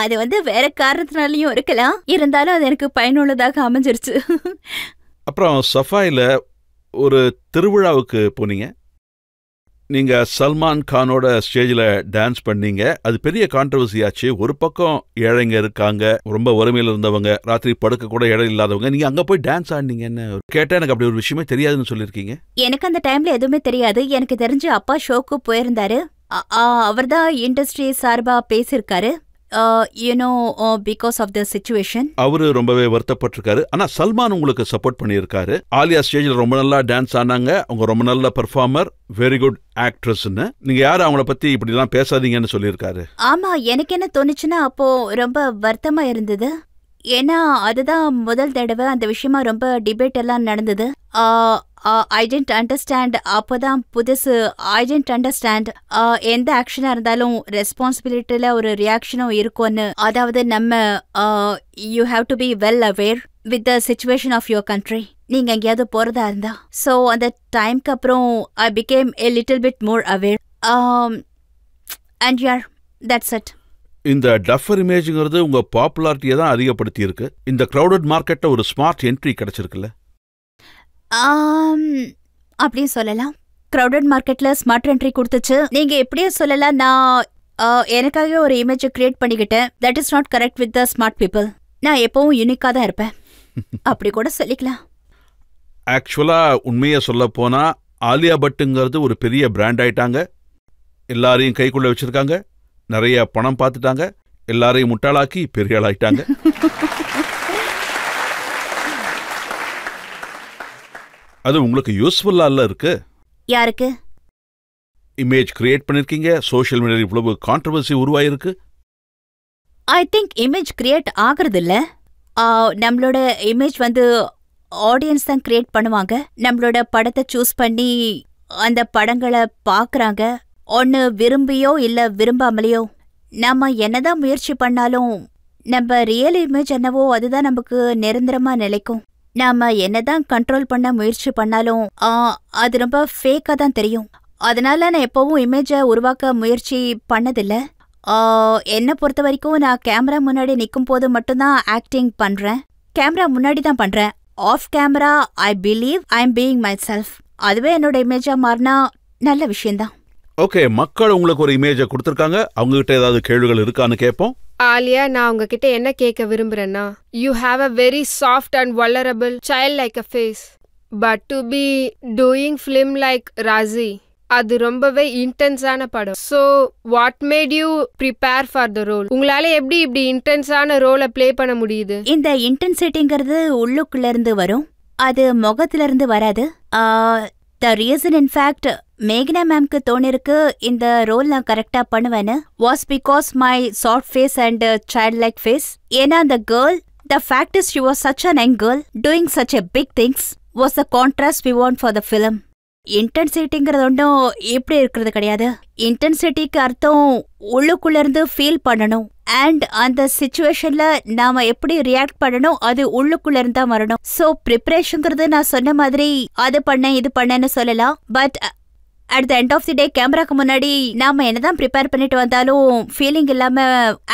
D: அது வேற காரணத்தினாலயும் இருக்கலாம், இருந்தாலும் அது எனக்கு பயனுள்ளதாக அமைஞ்சிருச்சு.
B: அப்புறம் சஃபாயில ஒரு திருவிழாவுக்கு போனீங்க. நீங்க சல்மான் கானோட ஸ்டேஜில் டான்ஸ் பண்ணீங்க. அது பெரிய கான்ட்ரவர்சி ஆச்சு. ஒரு பக்கம் ஏழைங்க இருக்காங்க, ரொம்ப வறுமையில் இருந்தவங்க, ராத்திரி படுக்க கூட இடம் இல்லாதவங்க. நீங்க அங்க போய் டான்ஸ் ஆடினீங்கன்னு கேட்டா எனக்கு அப்படி ஒரு விஷயமே தெரியாதுன்னு சொல்லிருக்கீங்க.
D: எனக்கு அந்த டைம்ல எதுவுமே தெரியாது. எனக்கு தெரிஞ்சு அப்பா ஷோக்கு போயிருந்தாரு. அவர்தான் இண்டஸ்ட்ரி சார்பா பேசியிருக்காரு. பிகாஸ் ஆஃப் த சிச்சுவேஷன்
B: அவரு ரொம்பவே வருத்தப்பட்டிருக்காரு. ஆனா சல்மான் உங்களுக்கு சப்போர்ட் பண்ணியிருக்காரு. ஆலியா ஸ்டேஜில் ரொம்ப நல்லா டான்ஸ் ஆனாங்க. அவங்க ரொம்ப நல்ல பெர்ஃபார்மர், வெரி குட் ஆக்ட்ரஸ்ன்னு. நீங்க யாரு அவங்கள பத்தி இப்படிலாம் பேசாதீங்கன்னு சொல்லியிருக்காரு.
D: ஆமா, எனக்கு என்ன தோணுச்சுன்னா அப்போ ரொம்ப வருத்தமா இருந்தது. ஏன்னா அதுதான் முதல் தடவை அந்த விஷயமா ரொம்ப டிபேட் எல்லாம் நடந்தது. ஐ டென்ட் அண்டர்ஸ்டாண்ட். அப்போதான் புதுசு. ஐ டென்ட் அண்டர்ஸ்டாண்ட் எந்த ஆக்ஷனா இருந்தாலும் ரெஸ்பான்சிபிலிட்டியில ஒரு ரியாக்ஷனும் இருக்கும்னு. அதாவது நம்ம you have to be well aware with the situation of your country. நீங்க எங்கேயாவது போறதா இருந்தா. ஸோ அந்த டைம்க்கு அப்புறம் I became a little bit more aware. And யார் தட்ஸ் இட்.
B: இந்த டஃபர் இமேஜ்ங்கிறது உங்க பாப்புலாரிட்டியை தான் அதிகப்படுத்தி இருக்கு. இந்த கிரௌடட் மார்க்கெட்ல ஒரு ஸ்மார்ட் என்ட்ரி கிடைச்சிருக்குல்ல?
D: அப்படியே சொல்லலாம். கிரௌடட் மார்க்கெட்ல ஸ்மார்ட் என்ட்ரி கொடுத்துச்சு. நீங்க எப்படியே சொல்லலாம். நான் எனக்காக ஒரு இமேஜை கிரியேட் பண்ணிக்கிட்டேன். That is not correct with the smart people. நான் எப்பவும் யூனிக்கா தான் இருப்பேன். அப்படி கூட சொல்லிக்கலாம்.
B: ஆக்சுவலா உண்மையை சொல்ல போனா ஆலியா பட்டுங்கிறது ஒரு பெரிய பிராண்ட் ஆயிட்டாங்க. எல்லாரையும் கைக்குள்ள வச்சிருக்காங்க. நிறைய பணம் பார்த்துட்டாங்க. எல்லாரையும் முட்டாளாக்கி பெரிய ஆளாயிட்டாங்க. அது உங்களுக்கு யூஸ்ஃபுல்லா இல்ல இருக்கு?
D: யாருக்கு?
B: இமேஜ் கிரியேட் பண்ணிருக்கீங்க. சோஷியல் மீடியாவில் இவ்வளவு கான்ட்ரவர்சி உருவாயிருக்கு.
D: ஐ திங்க் இமேஜ் கிரியேட் ஆகுறது இல்ல. நம்மளோட இமேஜ் ஆடியன்ஸ் தான் கிரியேட் பண்ணுவாங்க. நம்மளோட படத்தை சூஸ் பண்ணி அந்த படங்களை பாக்குறாங்க. ஒன்னு விரும்பியோ இல்ல விரும்பாமலையோ நம்ம என்னதான் முயற்சி பண்ணாலும் நம்ம ரியல் இமேஜ் என்னவோ அதுதான் நமக்கு நிரந்தரமா நிலைக்கும். நாம என்னதான் கண்ட்ரோல் பண்ண முயற்சி பண்ணாலும் அது ரொம்ப ஃபேக்கா தான் தெரியும். அதனால நான் எப்பவும் இமேஜை உருவாக்க முயற்சி பண்ணதில்ல. என்னை பொறுத்த வரைக்கும் நான் கேமரா முன்னாடி நிற்கும் போது மட்டும்தான் ஆக்டிங் பண்றேன். கேமரா முன்னாடி தான் பண்றேன். Off camera I believe I am being myself. அதுவே என்னோட இமேஜா மாறினா நல்ல விஷயம்தான்.
B: ஓகே, மக்கள் உங்களுக்கு ஒரு இமேஜை கொடுத்துருக்காங்க. அவங்க கிட்ட ஏதாவது கேள்விகள் இருக்கான்னு கேட்போம்.
C: ஆலியா, நான் உங்ககிட்ட என்ன கேட்க விரும்புறேன்னா, you have a very soft and vulnerable child like a face. But to be doing film like Raazi, அது ரொம்பவே இன்டென்ஸான படம். So what made you prepare for the role? உங்களால எப்படி இப்படி இன்டென்ஸான ரோலை பிளே பண்ண முடியுது?
D: இந்த இன்டென்சிட்டிங்கிறது உள்ளுக்குள்ள இருந்து வரும், அது முகத்துல இருந்து வராது. த ரீசன் இன்ஃபேக்ட் மேகனா மேம்க்கு தோணிருக்கு இந்த ரோல் நான் கரெக்டா பண்ணுவேன்னு was because my soft face and child like face. ஏன்னா அந்த girl, the fact is she was such an young girl doing such a big things was the contrast we want for the film. இன்டென்சிட்டிங்கிறது ஒன்றும் இப்படி இருக்கிறது கிடையாது. இன்டென்சிட்டிக்கு அர்த்தம் உள்ளுக்குள்ள இருந்து ஃபீல் பண்ணணும். அண்ட் அந்த சிச்சுவேஷன்ல நாம எப்படி ரியாக்ட் பண்ணணும் அது உள்ளுக்குள்ள இருந்தா வரணும். ஸோ ப்ரிப்பரேஷன்ங்கிறது நான் சொன்ன மாதிரி அது பண்ணேன் இது பண்ணேன்னு சொல்லலாம். But at the end of the day கேமராக்கு முன்னாடி நாம என்னதான் ப்ரிப்பேர் பண்ணிட்டு வந்தாலும் ஃபீலிங் இல்லாம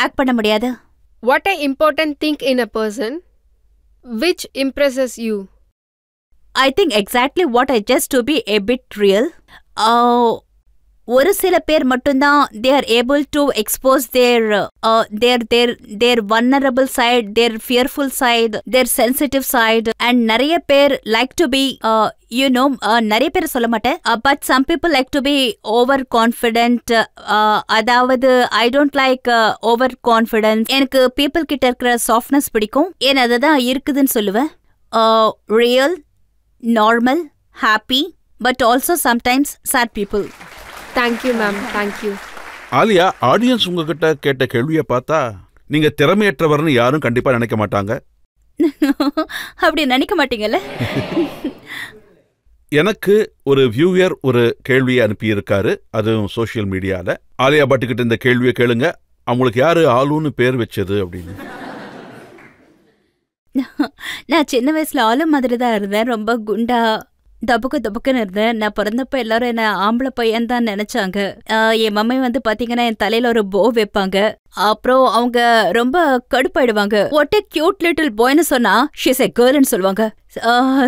D: ஆக்ட் பண்ண முடியாது.
C: What an important thing in a person which impresses you?
D: I think exactly what I just to be a bit real. ஒரு சில பேர் மட்டும்தான் they are able to expose their vulnerable side, their fearful side, their sensitive side. And நிறைய பேர் like to be நிறைய பேர் சொல்ல மாட்டேன், but some people like to be over confident. அதாவது I don't like over confidence. எனக்கு people கிட்ட இருக்கிற softness பிடிக்கும். ஏன்னா அதுதான் இருக்குதுன்னு சொல்லுவேன். Real, normal, happy, but also sometimes sad people.
C: Thank you ma'am, thank you.
B: Alia, audience உங்ககிட்ட கேட்ட கேள்வியை பார்த்தா நீங்க திறமையற்றவர்னு யாரும் கண்டிப்பா நினைக்க மாட்டாங்க.
D: அப்படி நினைக்க மாட்டீங்கல்ல?
B: எனக்கு ஒரு வியூயர் ஒரு கேள்வியை அனுப்பியிருக்காரு, அதுவும் சோஷியல் மீடியால. ஆலியா பட்டுக்கிட்ட இந்த கேள்வியை கேளுங்க, அவங்களுக்கு யாரு ஆளுன்னு பேர் வச்சது அப்படின்னு.
D: நான் சின்ன வயசுல ஆளு மாதிரி தான் இருந்தேன். ரொம்ப குண்டா தபுக்குன்னு இருந்தேன். நான் பிறந்தப்ப எல்லாரும் என்ன ஆம்பளை பையன் தான் நினைச்சாங்க. என் மம்மி வந்து பாத்தீங்கன்னா என் தலையில ஒரு போ வைப்பாங்க. அப்புறம் அவங்க ரொம்ப கடுப்பாயிடுவாங்க. வாட் எ கியூட் லிட்டில் பாய்னு சொன்னா ஷீஸ் எ கேர்ள்னு சொல்லுவாங்க.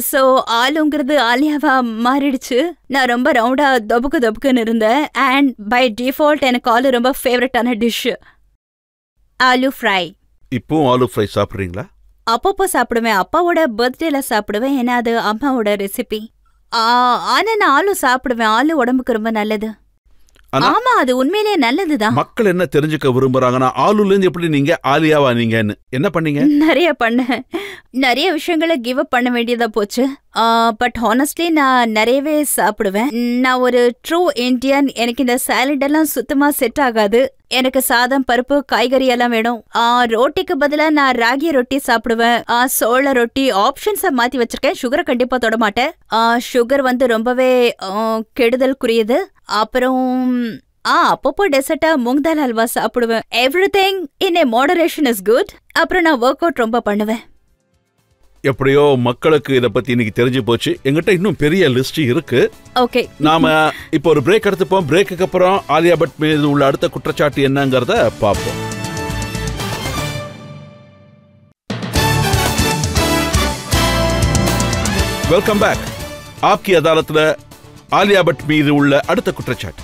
D: சோ ஆளுங்கிறது ஆலியாவா மாறிடுச்சு. நான் ரொம்ப ரவுண்டா தபுக்குன்னு இருந்தேன். அண்ட் பை டிஃபால்ட் எனக்கு ஆலு ரொம்ப ஃபேவரட்டான டிஷ் ஆலு ஃப்ரை.
B: இப்பவும் ஆலு ஃப்ரை சாப்பிடுறீங்களா?
D: அப்பப்போ சாப்பிடுவேன். அப்பாவோட பர்த்டேல சாப்பிடுவேன். ஏன்னா அது அம்மாவோட ரெசிபி. ஆனா நான் ஆலு சாப்பிடுவேன். ஆலு உடம்புக்கு ரொம்ப நல்லது. ஆமா, அது உண்மையிலேயே நல்லதுதான்.
B: மக்கள் என்ன தெரிஞ்சுக்க விரும்புறாங்கன்னா ஆலுல இருந்து எப்படி நீங்க ஆலியாவா நீங்கன்னு என்ன பண்ணீங்க?
D: நிறைய விஷயங்களை கிவ் அப் பண்ண வேண்டியதா போச்சு. பட் ஹானஸ்ட்லி நான் நிறையவே சாப்பிடுவேன். நான் ஒரு ட்ரூ இண்டியன். எனக்கு இந்த சாலட் எல்லாம் சுத்தமா செட் ஆகாது. எனக்கு சாதம், பருப்பு, காய்கறி எல்லாம் வேணும். ரோட்டிக்கு பதிலா நான் ராகி ரொட்டி சாப்பிடுவேன். சோள ரொட்டி ஆப்ஷன்ஸை மாத்தி வச்சிருக்கேன். சுகரை கண்டிப்பா தொட மாட்டேன். சுகர் வந்து ரொம்பவே கெடுதலுக்குரியது. அப்புறம் அப்பப்போ டெசர்ட்டா மூங் தால் அல்வா சாப்பிடுவேன். Everything in A moderation is good. அப்புறம் நான் ஒர்க் அவுட் ரொம்ப பண்ணுவேன்.
B: எப்படியோ மக்களுக்கு இத பத்தி இன்னைக்கு தெரிஞ்சு போச்சு. எங்கிட்ட இன்னும் பெரிய லிஸ்ட் இருக்கு.
D: ஓகே,
B: நாம இப்போ ஒரு பிரேக் எடுத்துப்போம். பிரேக்குக்கு அப்புறம் ஆலியா பட் மீது உள்ள அடுத்த குற்றச்சாட்டு என்னங்கறத பாப்போம். Welcome back. ஆப்கி அதாலத்ல ஆலியா பட் மீது உள்ள அடுத்த குற்றச்சாட்டு.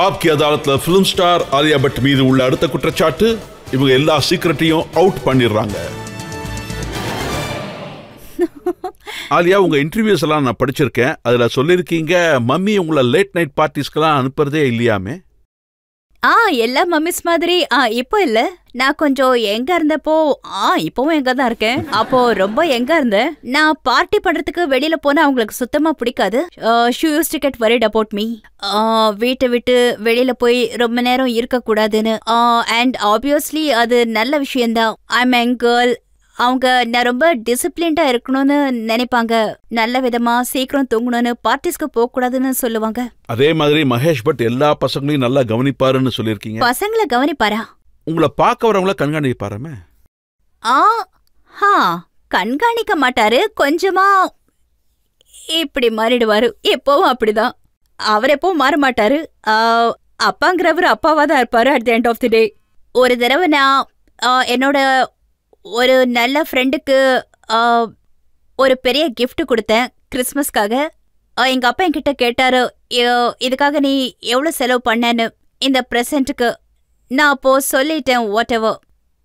B: ஆப்கி அதாலத்ல பிலிம் ஸ்டார் ஆலியா பட் மீது உள்ள அடுத்த குற்றச்சாட்டு, இவங்க எல்லா சீக்ரெட்டையும் அவுட் பண்ணிடுறாங்க. ஆலியா, உங்க இன்டர்வியூஸ் எல்லாம் நான் படிச்சிருக்கேன். அதுல சொல்லிருக்கீங்க மம்மி உங்களை லேட் நைட் பார்ட்டிஸ்க்கெல்லாம் அனுப்புறதே இல்லையாமே.
D: எல்லா மம்மிஸ் மாதிரி இப்போ இல்ல. நான் கொஞ்சம் எங்க இருந்தப்போ இப்பவும் எங்க தான் இருக்கேன். அப்போ ரொம்ப எங்க இருந்தேன். நான் பார்ட்டி பண்றதுக்கு வெளியில போனா அவங்களுக்கு சுத்தமா பிடிக்காது. Shoe use to get worried about me. வீட்டை விட்டு வெளியில போய் ரொம்ப நேரம் இருக்க கூடாதுன்னு. அண்ட் ஆப்வியஸ்லி அது நல்ல விஷயம்தான். I am a girl. அவங்க நான் ரொம்ப டிசிப்ளின்டா இருக்கணும்னு நினைப்பாங்க. நல்ல விதமா சீக்கிரம் தூங்கணும்னு, பார்ட்டிஸ்க்கு போக கூடாதுன்னு சொல்லுவாங்க.
B: அதே மாதிரி மகேஷ் பட் எல்லா பசங்களையும் நல்லா கவனிப்பாருன்னு சொல்லிருக்கீங்க.
D: பசங்களை கவனிப்பாரா?
B: உங்களை பார்க்க வரவங்கள கண்காணிப்பாருமே.
D: கண்காணிக்க மாட்டாரு. கொஞ்சமா இப்படி மாறிடுவாரு. எப்பவும் அப்படிதான். அவர் எப்பவும் மாற மாட்டாரு. அப்பாங்கிறவர் அப்பாவா தான் இருப்பாரு at the end of the day. ஒரு தடவை நான் என்னோட ஒரு நல்ல ஃப்ரெண்டுக்கு ஒரு பெரிய கிஃப்ட் கொடுத்தேன் கிறிஸ்மஸ்க்காக. எங்க அப்பா என்கிட்ட கேட்டாரு, இதுக்காக நீ எவ்வளவு செலவு பண்ணேன்னு இந்த ப்ரெசென்ட்டுக்கு. நான் அப்போ சொல்லிட்டேன் வாட் எவர்.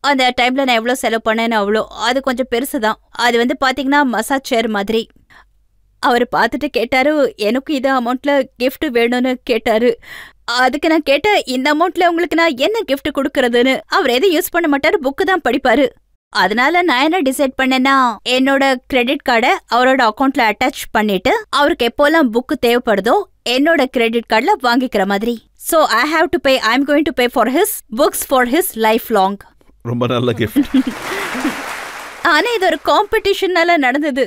D: அந்த டைம்ல நான் எவ்வளவு செலவு பண்ணேன்னு. அவ்வளோ அது கொஞ்சம் பெருசுதான். அது வந்து பாத்தீங்கன்னா மசாஜ் சேர் மாதிரி. அவர் பார்த்துட்டு கேட்டாரு, எனக்கு இது அமௌண்ட்ல கிஃப்ட் வேணும்னு கேட்டாரு. அதுக்கு நான் கேட்டேன், இந்த அமௌண்ட்ல உங்களுக்கு நான் என்ன கிஃப்ட் கொடுக்கறதுன்னு. அவர் எதுவும் யூஸ் பண்ண மாட்டாரு, புக்கு தான் படிப்பாரு. அதனால நான் என்ன டிசைட் பண்ணேன்னா, என்னோட கிரெடிட் கார்டை அவரோட அக்கௌண்ட்ல அட்டாச் பண்ணிட்டு அவருக்கு எப்போல்லாம் புக்கு தேவைப்படுதோ என்னோட கிரெடிட் கார்டுல வாங்கிக்கிற மாதிரி. So I have to pay. I'm going to pay for his books for his lifelong.
B: ரொம்ப நல்ல கிஃப்ட்.
D: ஆனா இது ஒரு காம்படிஷனால நடந்தது.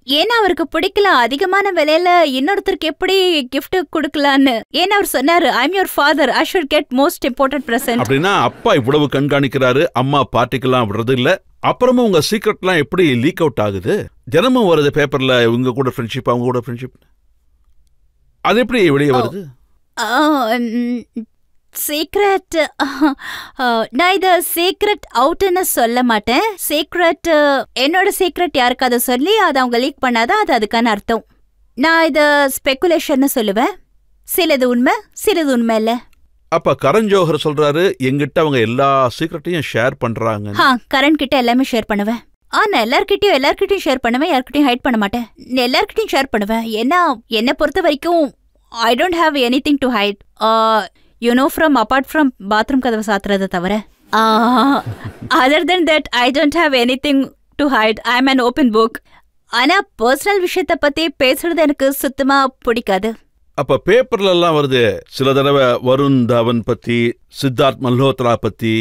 D: ஏன்னா அவருக்கு பிடிக்கல. அதிகமான விலையில இன்னொருத்தருக்கு எப்படி கிஃப்ட் கொடுக்கலான்னு. ஏன்னா அவர் சொன்னாரு, I'm your father, I should get most important present.
B: அப்படின்னா அப்பா இவ்வளவு கண்காணிக்கிறாரு, அம்மா பார்ட்டிக்கெல்லாம் விடுறது இல்ல. அப்புறமும் உங்க சீக்ரெட்லாம் எப்படி லீக் அவுட் ஆகுது? தினமும் வருது பேப்பர்ல, இவங்க கூட ஃப்ரெண்ட்ஷிப், அவங்க கூட ஃப்ரெண்ட்ஷிப். அது எப்படி வெளியே வருது?
D: சீக்ரெட் நான் இத சீக்ரெட் அவுட்னு சொல்ல மாட்டேன். சீக்ரெட் என்னோட சீக்ரெட் யாருக்காவது சொல்லி அதை அவங்க லீக் பண்ணாதான் அது அதுக்கான அர்த்தம். நான் இத ஸ்பெகுலேஷன் சொல்லுவேன். சிலது உண்மை, சிலது உண்மை இல்ல.
B: அப்ப கரண் ஜோஹர் சொல்றாரு, எங்கிட்ட அவங்க எல்லா சீக்ரெட்டையும் ஷேர் பண்றாங்க.
D: கரண் கிட்ட எல்லாமே ஷேர் பண்ணுவேன். நான் எல்லார்கிட்டயும் ஷேர் பண்ணுவேன். யார்கிட்டயும் ஹைட் பண்ண மாட்டேன். எல்லார்கிட்டயும் ஷேர் பண்ணுவேன். ஏன்னா என்னை பொறுத்த வரைக்கும் I don't have anything to hide. You know, from apart from bathroom கதவை சாத்துறதை தவிர, other than that I don't have anything to hide. I'm an open book. ஆனா பர்சனல் விஷயத்தை பத்தி பேசுறது எனக்கு சுத்தமா பிடிக்காது.
B: அப்ப பேப்பர்ல எல்லாம் வருது, சில தடவை வருண் தவன் பத்தி, சித்தார்த் மல்ஹோத்ரா பத்தி,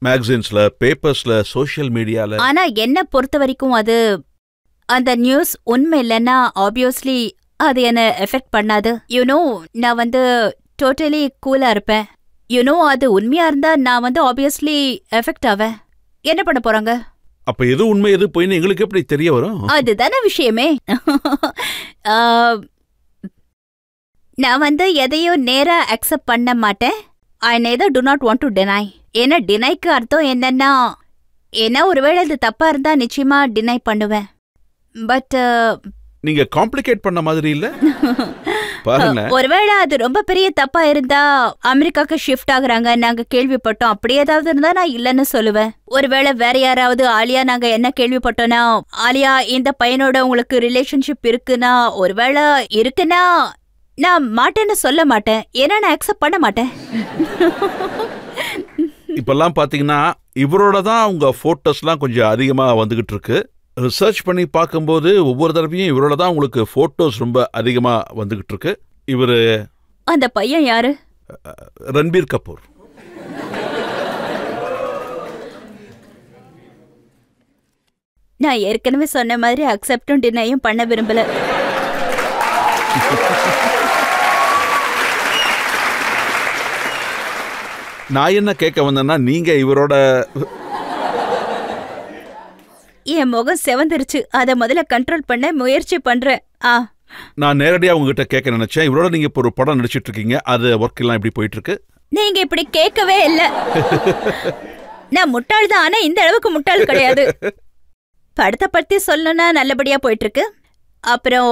B: மேகசின்ஸ்ல, பேப்பர்ஸ்ல, சோஷியல் மீடியால.
D: ஆனா என்ன பொறுத்த வரைக்கும் அது அந்த நியூஸ் உண்மை இல்லைன்னா ஆப்வியஸ்லி அது என்ன எஃபெக்ட் பண்ணாது. யூனோ, நான் வந்து டோட்டலி கூலா இருப்பேன். யூனோ அது உண்மையா இருந்தா நான் வந்து ஆப்வியஸ்லி எஃபெக்ட் ஆவேன். என்ன பண்ண போறாங்க?
B: அப்ப எது உண்மை எது பொய்ன்னு எங்களுக்கு எப்படி தெரிய வரும்?
D: அதுதானே விஷயமே. நான் வந்து எதையும் நேரா அக்செப்ட் பண்ண மாட்டேன். I neither to not want to deny. ஏன்னா டினைக்கு அர்த்தம் என்னன்னா, ஏன்னா ஒருவேளை அது தப்பா இருந்தா நிச்சயமா டினை பண்ணுவேன். பட்
B: நீங்க காம்ப்ளிகேட் பண்ண மாதிரி இல்ல? பாருங்க,
D: ஒருவேளை அது ரொம்ப பெரிய தப்பா இருந்தா அமெரிக்காக்கு ஷிஃப்ட் ஆகுறாங்க நாங்க கேள்விப்பட்டோம், அப்படி ஏதாவது இருந்தா நான் இல்லன்னு சொல்லுவேன். ஒருவேளை வேற யாராவது ஆலியா நாங்க என்ன கேள்விப்பட்டோம்னா, ஆலியா இந்த பையனோட உங்களுக்கு ரிலேஷன்ஷிப் இருக்குன்னா, ஒருவேளை இருக்குன்னா நான் மாட்டேன்னு சொல்ல மாட்டேன். ஏன்னா நான் அக்செப்ட் பண்ண மாட்டேன்.
B: இப்பெல்லாம் பாத்தீங்கன்னா இவரோட தான் உங்க போட்டோஸ்லாம் கொஞ்சம் அதிகமா வந்துகிட்டு இருக்கு. ரிசர்ச் பண்ணி பார்க்கும்போது ஒவ்வொரு தடவையும் இவரோட தான் உங்களுக்கு போட்டோஸ் ரொம்ப அதிகமா வந்துகிட்டு இருக்கு. இவரு
D: அந்த பையன் யாரு?
B: ரன்பீர் கபூர்.
D: நான் ஏற்கனவே சொன்ன மாதிரி அக்செப்டும் டினையும் பண்ண விரும்பல.
B: நான் என்ன கேட்க வந்தேன்னா, நீங்க இவரோட
D: என் முகம் செவந்துருச்சு. அதை முதல்ல கண்ட்ரோல் பண்ண முயற்சி பண்றேன்.
B: நான் நேரடியாக உங்ககிட்ட கேட்க நினைச்சேன், இவரோட நீங்க இப்போ ஒரு படம் நடிச்சிட்டு இருக்கீங்க, அது ஒர்க் எல்லாம் எப்படி போயிட்டு இருக்கு?
D: நீங்க இப்படி கேட்கவே இல்ல. நான் முட்டாள் தான், ஆனா இந்த அளவுக்கு முட்டாள் கிடையாது. படத்தை பத்தி சொல்லணும்னா நல்லபடியா போயிட்டு இருக்கு. அப்புறம்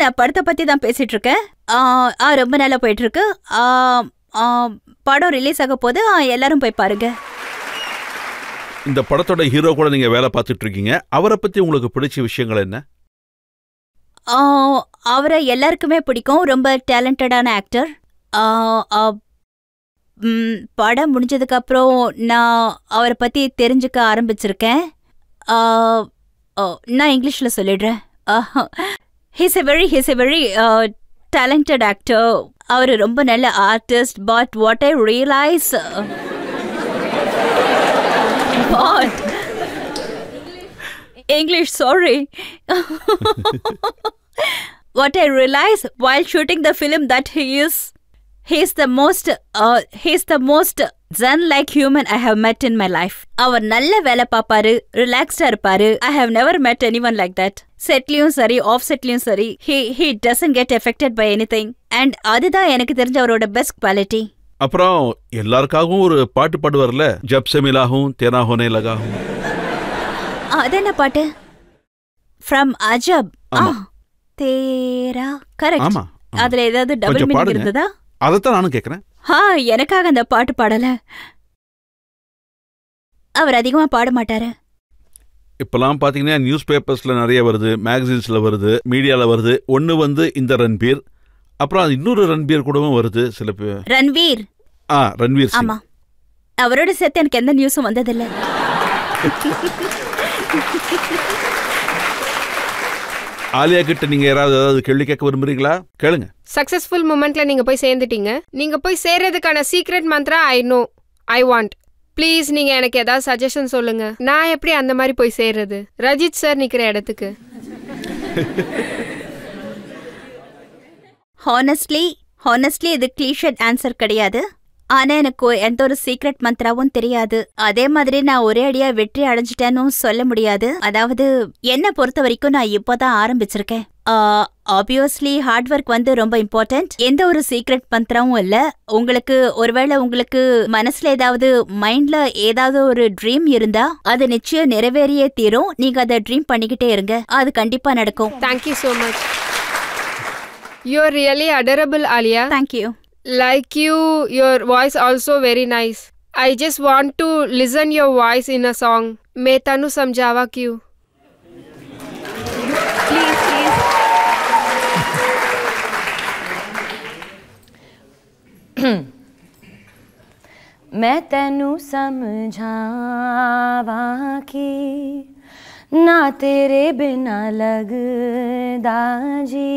D: நான் படத்தை பத்தி தான் பேசிட்டு இருக்கேன். ரொம்ப நல்லா போயிட்டு இருக்கு. படம் ரிலீஸ் ஆக போது எல்லாரும் போய் பாருங்க.
B: இந்த படத்தோட ஹீரோ கூட நீங்க வேலை பார்த்துட்டு இருக்கீங்க, அவரை பத்தி உங்களுக்கு பிடிச்ச விஷயங்கள் என்ன?
D: அவரை எல்லாருக்குமே பிடிக்கும். ரொம்ப டேலண்டடான ஆக்டர். படம் முடிஞ்சதுக்கு அப்புறம் நான் அவரை பத்தி தெரிஞ்சுக்க ஆரம்பிச்சிருக்கேன். நான் இங்கிலீஷ்ல சொல்லிடுறேன். He's a very talented actor. அவர் ரொம்ப நல்ல artist. But what I realise, English, sorry. What I realized while shooting the film that he's the most zen-like human I have met in my life. அவர் நல்ல வேலை பாப்பாரு, ரிலாக்ஸ்டா இருப்பாரு. I have never met anyone like that. செட்லயும் சரி, of செட்லயும் சரி, he doesn't get affected by anything. And அதுதான் எனக்கு தெரிஞ்ச அவரோட பெஸ்ட் குவாலிட்டி.
B: அப்புறம் எல்லாருக்காகவும் ஒரு பாட்டு பாடுவார்ல, ஜப் சே மிலாஹூம் தேனா ஹோனே லகாஹூம்.
D: அது என்ன பாட்டு? ஃப்ரம் அஜப். தேரா கரெக்ட்.
B: ஆமா.
D: அதுல ஏதாவது டபுள் மீனிங் இருந்ததா?
B: அதத்தான் நானும் கேக்குறேன்.
D: எனக்காக அந்த பாட்டு பாடல. அவர் அதிகமா பாட மாட்டாரு.
B: இப்பெல்லாம் பாத்தீங்கன்னா நியூஸ் பேப்பர்ஸ்ல நிறைய வருது, மேகசின்ஸ்ல வருது, மீடியால வருது. ஒன்னு வந்து இந்த ரன்பீர், அப்புறம் இன்னொரு ரன்பீர் கூடவும் வருது. சில பேர்
D: ரன்வீர்
B: ரன்வீர் சிங்.
D: ஆமா, அவரோட சேர்த்து எனக்கு எந்த நியூஸும் வந்ததில்லை.
B: ஆலியா கிட்ட நீங்க ஏதாவது கேள்வி கேட்க விரும்புறீங்களா? கேளுங்க.
C: சக்சஸ்ஃபுல் மூமெண்ட்ல நீங்க போய் சேர்ந்துட்டீங்க. நீங்க போய் சேர்றதுக்கான secret mantra I want. Please நீங்க எனக்கு ஏதாவது சஜஷன் சொல்லுங்க. நான் எப்படி அந்த மாதிரி போய் சேர்றது ரஜித் சார் நிக்கிற இடத்துக்கு?
D: ஹானஸ்ட்லி இது கிளீஷட் ஆன்சர் கிடையாது. ஆனா எனக்கு எந்த ஒரு சீக்ரெட் மந்த்ராவும் தெரியாது. அதே மாதிரி நான் ஒரே அடியா வெற்றி அடைஞ்சிட்டேன்னு சொல்ல முடியாது. அதாவது என்ன பொறுத்த வரைக்கும் நான் இப்போதான் ஆரம்பிச்சிருக்கேன். ஆப்வியஸ்லி ஹார்ட் ஒர்க் வந்து ரொம்ப இம்பார்ட்டன்ட். எந்த ஒரு சீக்ரெட் மந்த்ராவும் இல்ல. உங்களுக்கு ஒருவேளை உங்களுக்கு மனசுல ஏதாவது மைண்ட்ல ஏதாவது ஒரு ட்ரீம் இருந்தா அது நிச்சயம் நிறைவேறியே தீரும். நீங்க அதை ட்ரீம் பண்ணிக்கிட்டே இருங்க, அது கண்டிப்பா நடக்கும்.
C: Thank you so much. You're really adorable, Alia.
D: Thank you.
C: Like you, your voice also very nice. I just want to listen your voice in a song. मैं तनु समझावा क्यों?
D: Please.
F: मैं तनु समझावा कि ना तेरे बिना लगदा जी,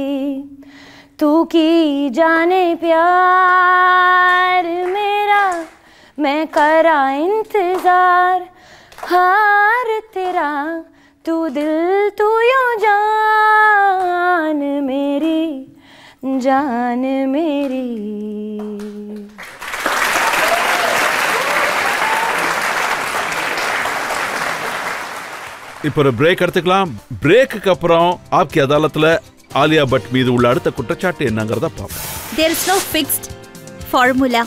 F: तू की जाने प्यार मेरा, मैं करा इंतजार हार तेरा, तू दिल तू यूं जान मेरी
B: இப்போ ஒரு பிரேக் எடுத்துக்கலாம். பிரேக்குக்கு அப்புறம் ஆப்கி அதாலத்துல ஆலியா பட் மீது உள்ள அடுத்த குற்றச்சாட்டு என்னங்கறத பார்ப்போம்.
D: There is no fixed formula.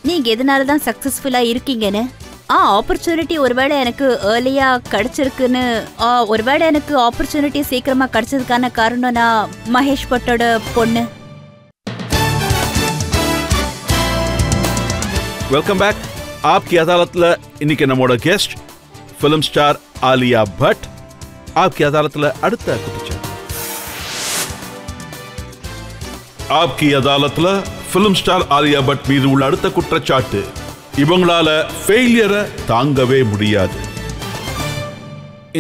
D: நீங்க எதனால தான் சக்சஸ்ஃபுல்லா இருக்கீங்கன்னு ஆப்பர்ச்சுனிட்டி ஒருவேளை எனக்கு ஏர்லியா கிடைச்சிருக்குன்னு ஒருவேளை எனக்கு ஆப்பர்ச்சுனிட்டி சீக்கிரமா கிடைச்சதுக்கான காரணம் நான் மகேஷ் பட்டோட பொண்ணு.
B: Welcome back. ஆப்கி அதாலத்துல இன்னைக்கு நம்மோட guest film star Alia Bhatt. Aapki அதாலத்துல அடுத்த குற்றச்சாட்டு. ஆப்கி அதாலத்துல ஃபிலிம் ஸ்டார் ஆலியா பட் மீது உள்ள அடுத்த குற்றச்சாட்டு, இவங்களால ஃபெயிலியரை தாங்கவே முடியாது.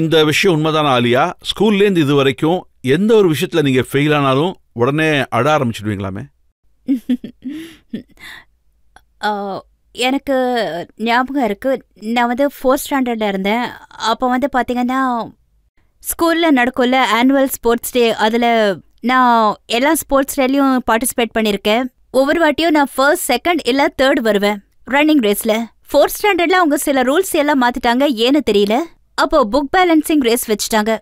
B: இந்த விஷயம் உண்மைதான ஆலியா? ஸ்கூல்லேருந்து இது வரைக்கும் எந்த ஒரு விஷயத்துல நீங்க ஃபெயில் ஆனாலும் உடனே அழ ஆரம்பிச்சிடுவீங்களாமே?
D: எனக்கு ஞாபகம் இருக்கு, நான் வந்து 4th ஸ்டாண்டர்ட்ல இருந்தேன். அப்போ வந்து பார்த்தீங்கன்னா ஸ்கூலில் நடக்கும்ல ஆனுவல் ஸ்போர்ட்ஸ் டே, அதில் நான் எல்லா ஸ்போர்ட்ஸ் டேலையும் பார்ட்டிசிபேட் பண்ணியிருக்கேன். ஒவ்வொரு வாட்டியும் நான் 1st, 2nd இல்லை 3rd வருவேன் ரன்னிங் ரேஸில். 4th ஸ்டாண்டர்டில் அவங்க சில ரூல்ஸ் எல்லாம் மாற்றிட்டாங்க, ஏன்னு தெரியல. அப்போ புக் பேலன்சிங் ரேஸ் வச்சுட்டாங்க.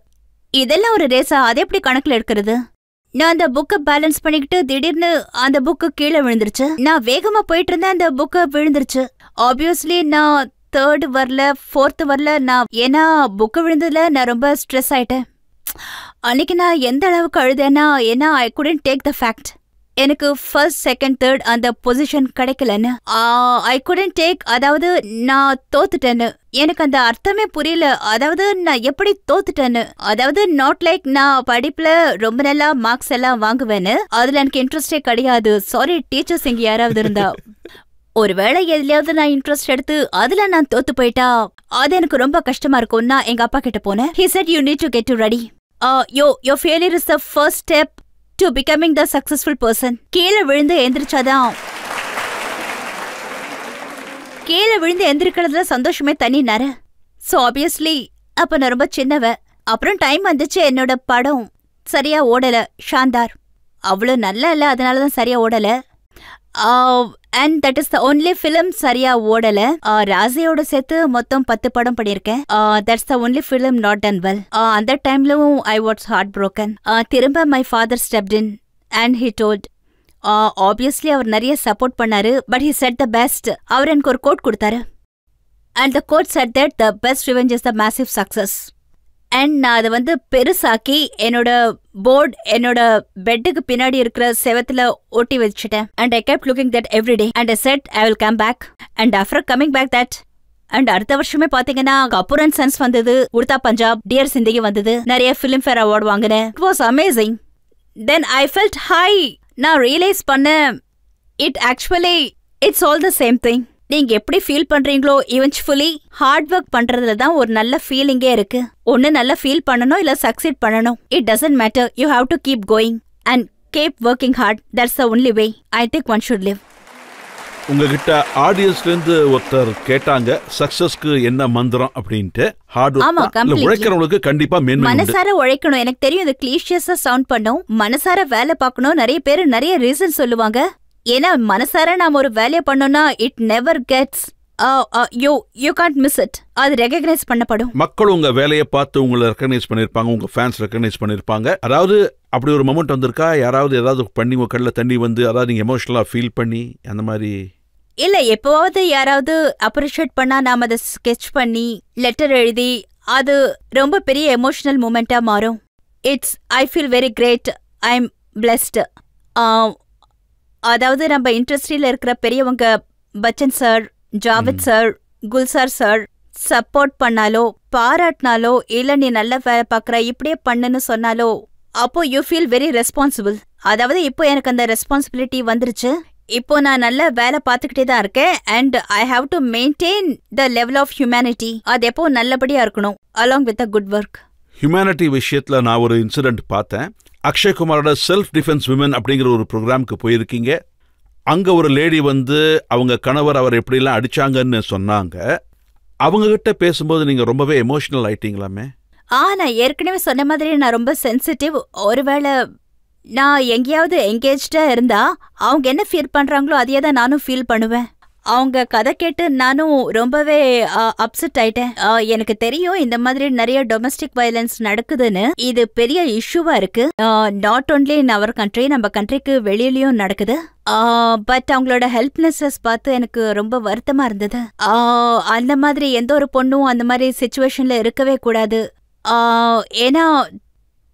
D: இதெல்லாம் ஒரு ரேஸா? அதை எப்படி கணக்கில் எடுக்கிறது? நான் அந்த புக்கை பேலன்ஸ் பண்ணிக்கிட்டு திடீர்னு அந்த புக்கு கீழே விழுந்துருச்சு. நான் வேகமா போயிட்டு இருந்தேன், அந்த புக்கை விழுந்துருச்சு. ஆப்வியஸ்லி நான் 3rd வரல, 4th வரல. நான் ஏன்னா புக்கு விழுந்ததுல நான் ரொம்ப ஸ்ட்ரெஸ் ஆயிட்டேன். அன்னைக்கு நான் எந்த அளவுக்கு அழுதேன்னா, ஏன்னா ஐ குடன்ட் டேக் த ஃபேக்ட் எனக்கு 1st, 2nd, 3rd அந்த பொசிஷன் கிடைக்கலன்னு. ஐ குடன்ட் டேக், அதாவது நான் தோத்துட்டேன்னு. எனக்கு அந்த அர்த்தமே புரியல. அதாவது நான் எப்படி தோத்துட்டேன்னு. அதாவது நாட் லைக் நான் படிப்புல ரொம்ப நல்லா மார்க்ஸ் எல்லாம் வாங்குவேன்னு, அதுல எனக்கு இன்ட்ரெஸ்டே கிடையாது. சாரி டீச்சர்ஸ் இங்க யாராவது இருந்தா. ஒருவேளை எதுலயாவது நான் இன்ட்ரெஸ்ட் எடுத்து அதுல நான் தோத்து போயிட்டா அது எனக்கு ரொம்ப கஷ்டமா இருக்கும். நான் எங்க அப்பா கிட்ட போனேன். He said you need to get ready. Your failure is the first step to becoming the successful person. கீழே விழுந்து எந்திரிச்சாதான், கீழே விழுந்து எந்திரிக்கிறதுல சந்தோஷமே தனினாரு. ஸோ ஆப்வியஸ்லி அப்ப நான் ரொம்ப சின்னவ. அப்புறம் டைம் வந்துச்சு, என்னோட படம் சரியா ஓடல. சாந்தார் அவ்வளோ நல்லா இல்லை, அதனாலதான் சரியா ஓடல. And that is the only film சரியா ஓடல. ராசியோட சேர்த்து மொத்தம் 10 படம் பண்ணியிருக்கேன். That's the only film not done well. அந்த டைம்லும் ஐ வாஸ் ஹார்ட் ப்ரோக்கன். திரும்ப my father stepped in and he told. Obviously அவர் நிறைய சப்போர்ட் பண்ணாரு, but he said the best. அவர் எனக்கு ஒரு கோட் கொடுத்தாரு. And the quote said that the best revenge is the massive success. அண்ட் நான் அதை வந்து பெருசாக்கி என்னோட போர்ட் என்னோட பெட்டுக்கு பின்னாடி இருக்கிற செவத்துல ஒட்டி வச்சுட்டேன். And I kept looking that every day and I said I will come back. And after coming back that, and அடுத்த வருஷமே பாத்தீங்கன்னா கபூர் அண்ட் சன்ஸ் வந்தது, உடுத்தா பஞ்சாப், டியர் சிந்திகி வந்தது, நிறைய ஃபிலிம்ஃபேர் அவார்டு வாங்கினேன். It was amazing. Then I felt high. நான் realise பண்ணேன், it actually it's all the same thing. நீங்க எப்படி ஃபீல் பண்றீங்களோ இவென்ச்சுவலி ஹார்ட் ஒர்க் பண்றதுல தான் ஒரு நல்ல ஃபீலிங்கே இருக்கு. ஒன்னு நல்லா ஃபீல் பண்ணணும், இல்ல சக்சீட் பண்ணணும். It doesn't matter. You have to keep going and keep working hard. That's the only way I think one should live.
B: உங்ககிட்ட ஆடியன்ஸ்ல இருந்து ஒருத்தர் கேட்டாங்க சக்சஸ்க்கு என்ன மந்திரம் அப்படின்ட்டு. ஹார்ட் ஒர்க் உழைக்கிறவங்களுக்கு கண்டிப்பா மேன்மை.
D: மனசார உழைக்கணும். எனக்கு தெரியும் இது கிளீஷியஸா சவுண்ட் பண்ணும். மனசார வேலை பார்க்கணும். நிறைய பேர் நிறைய ரீசன் சொல்லுவாங்க. ஏன்னா மனசார நாம ஒரு வேலையை பண்ணோம்னா it never gets you can't miss it. அது ரெகக்னைஸ் பண்ணப்படும்.
B: மக்கள் உங்க வேலையை பார்த்து உங்களை ரெகக்னைஸ் பண்ணிருப்பாங்க, உங்க ஃபேன்ஸ் ரெகக்னைஸ் பண்ணிருப்பாங்க. அதாவது அப்படி ஒரு மொமெண்ட் வந்திருக்கா? யாராவது ஏதாவது பண்ணி உங்க கண்ணில் தண்ணி வந்து அதாவது நீங்க எமோஷனலா ஃபீல் பண்ணி அந்த மாதிரி?
D: இல்ல, எப்பவாவது யாராவது அப்ரிஷியேட் பண்ணா நாம அதை ஸ்கெட்ச் பண்ணி லெட்டர் எழுதி அது ரொம்ப பெரிய எமோஷனல் மூமெண்டா மாறும். It's I feel very great. I am blessed. அதாவது நம்ம இண்டஸ்ட்ரியில இருக்கிற பெரியவங்க Bachchan sir, Javed sir, Gulzar sir support பண்ணாலோ பாராட்டினாலோ இல்ல நீ நல்ல வேலை பார்க்குற இப்படியே பண்ணுன்னு சொன்னாலோ அப்போ யூ ஃபீல் வெரி ரெஸ்பான்சிபிள். அதாவது இப்போ எனக்கு அந்த ரெஸ்பான்சிபிலிட்டி வந்துருச்சு. இப்போ நான் நல்ல வேலை பார்த்துக்கிட்டே தான் இருக்கேன். And I have to maintain the level of humanity. அது எப்போ நல்லபடியா இருக்கணும் along with a good work.
B: Humanity விஷயத்துல நான் ஒரு இன்சிடென்ட் பார்த்தேன். அக்ஷய்குமாரோட செல்ஃப் டிஃபென்ஸ் விமன் அப்படிங்கிற ஒரு ப்ரோக்ராமுக்கு போயிருக்கீங்க. அங்க ஒரு லேடி வந்து அவங்க கணவர் அவர் எப்படிலாம் அடிச்சாங்கன்னு சொன்னாங்க. அவங்க கிட்ட பேசும்போது நீங்க ரொம்பவே எமோஷனல் ஆயிட்டீங்களாமே?
D: நான் ஏற்கனவே சொன்ன மாதிரி நான் ரொம்ப சென்சிட்டிவ். ஒருவேளை நான் எங்கேயாவது எங்கேஜ்டா இருந்தா அவங்க என்ன ஃபீல் பண்றாங்களோ அதையே தான் நானும் ஃபீல் பண்ணுவேன். அவங்க கதை கேட்டு நானும் ரொம்பவே அப்செட் ஆயிட்டேன். எனக்கு தெரியும் இந்த மாதிரி நிறைய டொமஸ்டிக் வயலன்ஸ் நடக்குதுன்னு. இது பெரிய இஷ்யூவா இருக்கு. Not only in our country, நம்ம கண்ட்ரிக்கு வெளியிலயும் நடக்குது. பட் அவங்களோட ஹெல்ப்லெஸ்னஸ் பார்த்து எனக்கு ரொம்ப வருத்தமா இருந்தது. அந்த மாதிரி எந்த ஒரு பொண்ணும் அந்த மாதிரி சிச்சுவேஷன்ல இருக்கவே கூடாது. ஏன்னா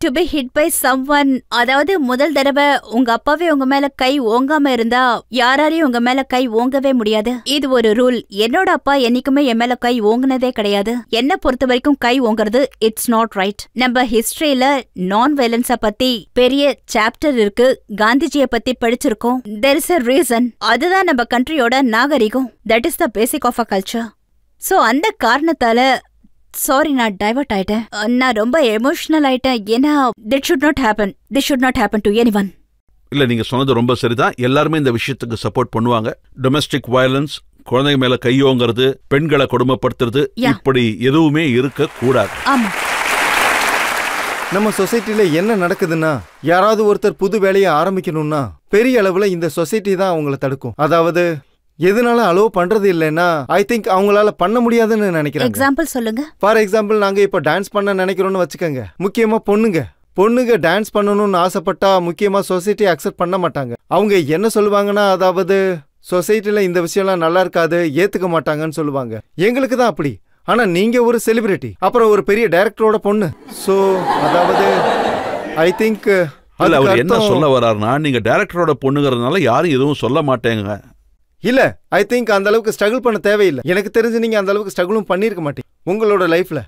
D: to be hit by someone, அதாவது முதல் தடவை உங்க அப்பாவே உங்க மேல கை ஓங்காம இருந்தா யாராலையும் உங்க மேல கை ஓங்கவே முடியாது. இது ஒரு ரூல். என்னோட அப்பா என்னைக்குமே என் மேல கை ஓங்குனதே கிடையாது. என்ன பொறுத்த வரைக்கும் கை ஓங்குறது இட்ஸ் நாட் ரைட். நம்ம ஹிஸ்டரியில நான் வயலன்ஸ பத்தி பெரிய சாப்டர் இருக்கு. காந்திஜியை பத்தி படிச்சிருக்கோம். there is a reason. அதுதான் நம்ம கண்ட்ரியோட நாகரிகம். that is the basic of a culture. So அந்த காரணத்தால சாரி, நான் டைவர்ட் ஆயிட்டேன். நான் ரொம்ப எமோஷனல் ஆயிட்டேன். ஏன்னா this should not happen to anyone.
B: இல்ல, நீங்க சொன்னது ரொம்ப சரிதான். எல்லாருமே இந்த விஷயத்துக்கு சப்போர்ட் பண்ணுவாங்க. டொமஸ்டிக் வயலன்ஸ், குழந்தைங்க மேல கையோங்கிறது, பெண்களை கொடுமைப்படுத்துறது, இப்படி எதுவுமே இருக்க கூடாது.
D: ஆமா.
E: நம்ம சொசைட்டில என்ன நடக்குதுன்னா, யாராவது ஒருத்தர் புது வேலையை ஆரம்பிக்கணும்னா பெரிய அளவுல இந்த சொசைட்டி தான் அவங்கள தடுக்கும். அதாவது எதனால அலோவ் பண்றது இல்லைன்னா ஐ திங்க் அவங்களால பண்ண முடியாதுன்னு நினைக்கிறேன்.
D: எக்ஸாம்பிள் சொல்லுங்க.
E: ஃபார் எக்ஸாம்பிள், நாங்க இப்ப டான்ஸ் பண்ண நினைக்கிறோம்னு வச்சுக்கோங்க. முக்கியமா பொண்ணுங்க டான்ஸ் பண்ணணும்னு ஆசைப்பட்டா முக்கியமா சொசைட்டி அக்செப்ட் பண்ண மாட்டாங்க. அவங்க என்ன சொல்லுவாங்கன்னா, அதாவது சொசைட்டில இந்த விஷயம்லாம் நல்லா இருக்காது, ஏத்துக்க மாட்டாங்கன்னு சொல்லுவாங்க. எங்களுக்கு தான் அப்படி. ஆனா நீங்க ஒரு செலிபிரிட்டி, அப்புறம் ஒரு பெரிய டைரக்டரோட பொண்ணு. சோ அதாவது ஐ திங்க்
B: அவர் என்ன சொல்ல வர்றாருன்னா, நீங்க டைரக்டரோட பொண்ணுங்கிறதுனால யாரும் எதுவும் சொல்ல மாட்டேங்க.
E: இல்ல, ஐ திங்க் அந்த அளவுக்கு ஸ்ட்ரகிள் பண்ண தேவையில்லை. எனக்கு தெரிஞ்சு நீங்க அந்த அளவுக்கு ஸ்ட்ரகிளும் பண்ணிருக்க மாட்டீங்க உங்களோட லைஃப்ல.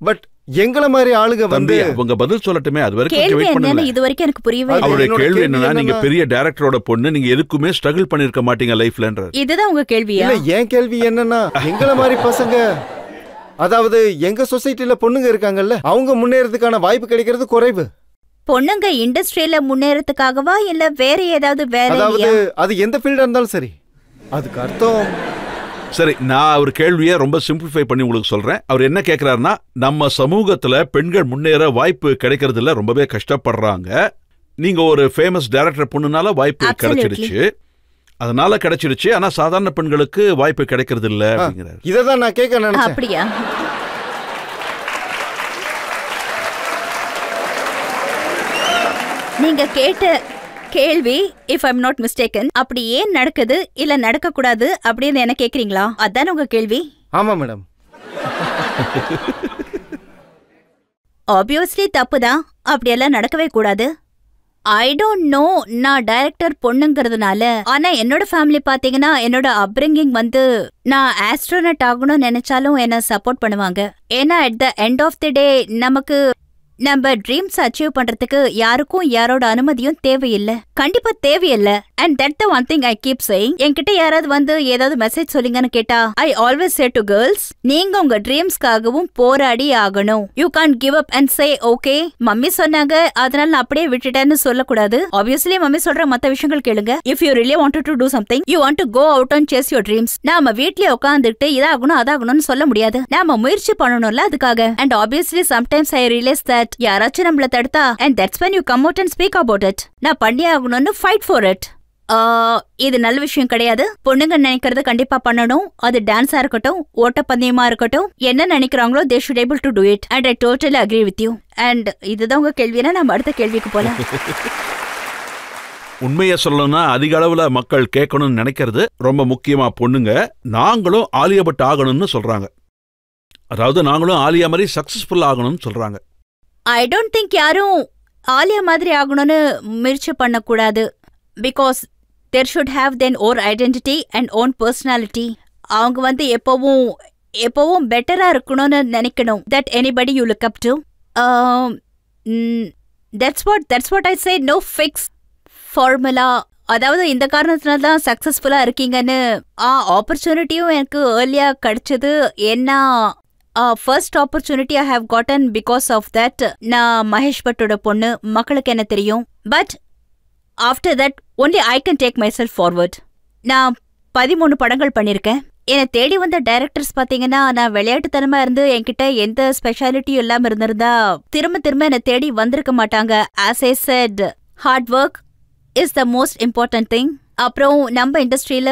E: பட் எங்கள மாதிரி ஆளுங்க வந்து
B: அவங்க பதில் சொல்லட்டுமே, அது வரைக்கும் வெயிட் பண்ணுங்க.
D: இது வரைக்கும் எனக்கு புரியவே இல்லை.
B: அவருடைய கேள்வி என்னன்னா, நீங்க பெரிய டைரக்டரோட பொண்ணு, நீங்க எதுக்குமே ஸ்ட்ரகிள் பண்ணிருக்க மாட்டீங்க லைஃப்லன்ற.
D: இதுதான் உங்க கேள்வியா?
E: இல்ல, என் கேள்வி என்னன்னா, எங்கள மாதிரி பசங்க, அதாவது எங்க சொசைட்டில பொண்ணுங்க இருக்காங்கல்ல, அவங்க முன்னேறதுக்கான வாய்ப்பு கிடைக்கிறது குறைவு.
D: பொண்ணுங்க இண்டஸ்ட்ரியில முன்னேறதுக்காகவா இல்ல வேற ஏதாவது வேலையா?
E: அதாவது அது எந்த ஃபீல்டா இருந்தாலும் சரி. அதுக்கு அர்த்தம்
B: சரி, நான் அவர் கேள்வியை ரொம்ப சிம்பிளிஃபை பண்ணி உங்களுக்கு சொல்றேன். அவர் என்ன கேட்கிறாருன்னா, நம்ம சமூகத்துல பெண்கள் முன்னேற வாய்ப்பு கிடைக்கிறது இல்ல, ரொம்பவே கஷ்டப்படுறாங்க. நீங்க ஒரு ஃபேமஸ் டைரக்டர் பொண்ணுனால வாய்ப்பு கிடைச்சிருச்சு, அதனால கிடைச்சிருச்சு. ஆனா சாதாரண பெண்களுக்கு வாய்ப்பு கிடைக்கிறது இல்ல அப்படிங்கிறாரு.
E: இததான் நான் கேட்க நினைச்சேன்.
D: அப்படியா? நீங்க கேட்ட கேள்வி, if I'm not mistaken, அப்படி ஏன் நடக்குது இல்ல நடக்க கூடாது அப்படின்னு என்ன கேக்குறீங்களா? அதான் உங்க கேள்வி.
E: ஆமா மேடம்.
D: ஆப்வியஸ்லி தப்புதான். அப்படியெல்லாம் நடக்கவே கூடாது. ஐ டோன்ட் நோ, நான் டைரக்டர் பொண்ணுங்கிறதுனால. ஆனா என்னோட ஃபேமிலி பாத்தீங்கன்னா, என்னோட அப்ரிங்கிங் வந்து நான் ஆஸ்ட்ரோனட் ஆகணும்னு நினைச்சாலும் என்ன சப்போர்ட் பண்ணுவாங்க. ஏன்னா at the end of the day நமக்கு நம்ம ட்ரீம்ஸ் அச்சீவ் பண்றதுக்கு யாருக்கும் யாரோட அனுமதியும் தேவையில்லை. கண்டிப்பா தேவையில்லை. And that the one thing I keep saying. என்கிட்ட யாராவது வந்து ஏதாவது மெசேஜ் சொல்லுங்கன்னு கேட்டா, I always say to girls, நீங்க உங்க ட்ரீம்ஸ்க்காகவும் போராடி ஆகணும். You can't give up and say okay mummy சொன்னாங்க அதனால நான் அப்படியே விட்டுட்டேன்னு சொல்லக்கூடாது. ஆப்வியஸ்லி மம்மி சொல்ற மத்த விஷயங்கள் கேளுங்க. If you really wanted to do something, you want to go out and chase your dreams. நாம வீட்லயே உட்காந்துட்டு இதாகணும் அதாகணும்னு சொல்ல முடியாது. நாம முயற்சி பண்ணணும்ல அதுக்காக. And obviously sometimes I realise that யாராச்சும் நம்மள தடுத்தா, and that's when you come out and speak about it. நான் பண்ணி ஆகணும்னு fight for it. இது நல்ல விஷயம் கிடையாது. பொண்ணுங்க நினைக்கிறது கண்டிப்பா பண்ணணும். அது டான்ஸா இருக்கட்டும், ஓட்டப்பந்தயமா இருக்கட்டும், என்ன நினைக்கிறாங்களோ they should able to do it. And I totally agree with you. And இதுதான் உங்க கேள்வினா நம்ம அடுத்த கேள்விக்கு போலாம்.
B: உண்மையை சொல்லணும்னா, அதிக அளவுல மக்கள் கேட்கணும்னு நினைக்கிறது ரொம்ப முக்கியமா பொண்ணுங்க. நாங்களும் ஆலியா பட் ஆகணும்னு சொல்றாங்க. அதாவது நாங்களும் ஆலியா மாதிரி சக்சஸ்ஃபுல் ஆகணும்னு சொல்றாங்க.
D: ஐ டோன்ட் திங்க் யாரும் ஆலியா மாதிரி ஆகணும்னு முயற்சி பண்ணக்கூடாது. Because there should have then own identity and own personality. அவங்க வந்து எப்பவும் பெட்டரா இருக்கணும்னு நினைக்கணும். That anybody you look up to. That's what I say. No fix formula. அதாவது இந்த காரணத்தினால தான் சக்சஸ்ஃபுல்லா இருக்கீங்கன்னு. ஆப்பர்ச்சுனிட்டியும் எனக்கு ஏர்லியா கிடைச்சது. என்ன first opportunity I have gotten because of that. நான் மகேஷ் பட்டோட பொண்ணு, மக்களுக்கு என்ன தெரியும். But after that only I can take myself forward. நான் 13 படங்கள் பண்ணியிருக்கேன். என்னை தேடி வந்த டைரக்டர்ஸ் பார்த்தீங்கன்னா, நான் விளையாட்டுத்தனமா இருந்து என்கிட்ட எந்த ஸ்பெஷாலிட்டியும் இல்லாமல் இருந்திருந்தா திரும்ப என்னை தேடி வந்திருக்க மாட்டாங்க. As I set, hard work is the most important thing. அப்புறம் நம்ம இண்டஸ்ட்ரியில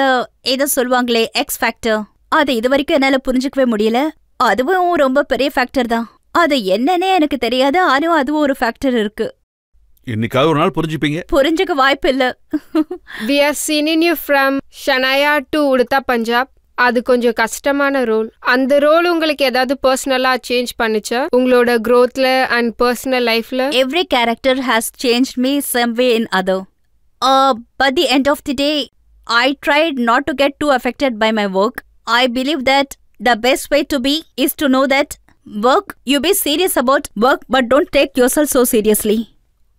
D: ஏதோ சொல்லுவாங்களே எக்ஸ் ஃபேக்டர், அது இது வரைக்கும் என்னால புரிஞ்சுக்கவே முடியல. அதுவும் ரொம்ப பெரிய ஃபேக்டர் தான். அது என்னன்னே எனக்கு தெரியாது, ஆனா அதுவும் ஒரு ஃபேக்டர் இருக்கு.
B: இன்னைக்காவது ஒரு நாள் புரிஞ்சுப்பீங்க.
D: புரிஞ்சுக்க வாய்ப்பு இல்ல.
C: We are seeing you from Shanaya to Udta Punjab. அது கொஞ்சம் கஷ்டமான ரோல். அந்த ரோல் உங்களுக்கு ஏதாவது பர்சனலா சேஞ்ச் பண்ணுச்சா உங்களோட growthல and personal lifeல?
D: Every character has changed me some way in other. But the end of the day, I tried not to get too affected by my work. I believe that the best way to be is to know that work, you be serious about work, but don't take yourself so seriously.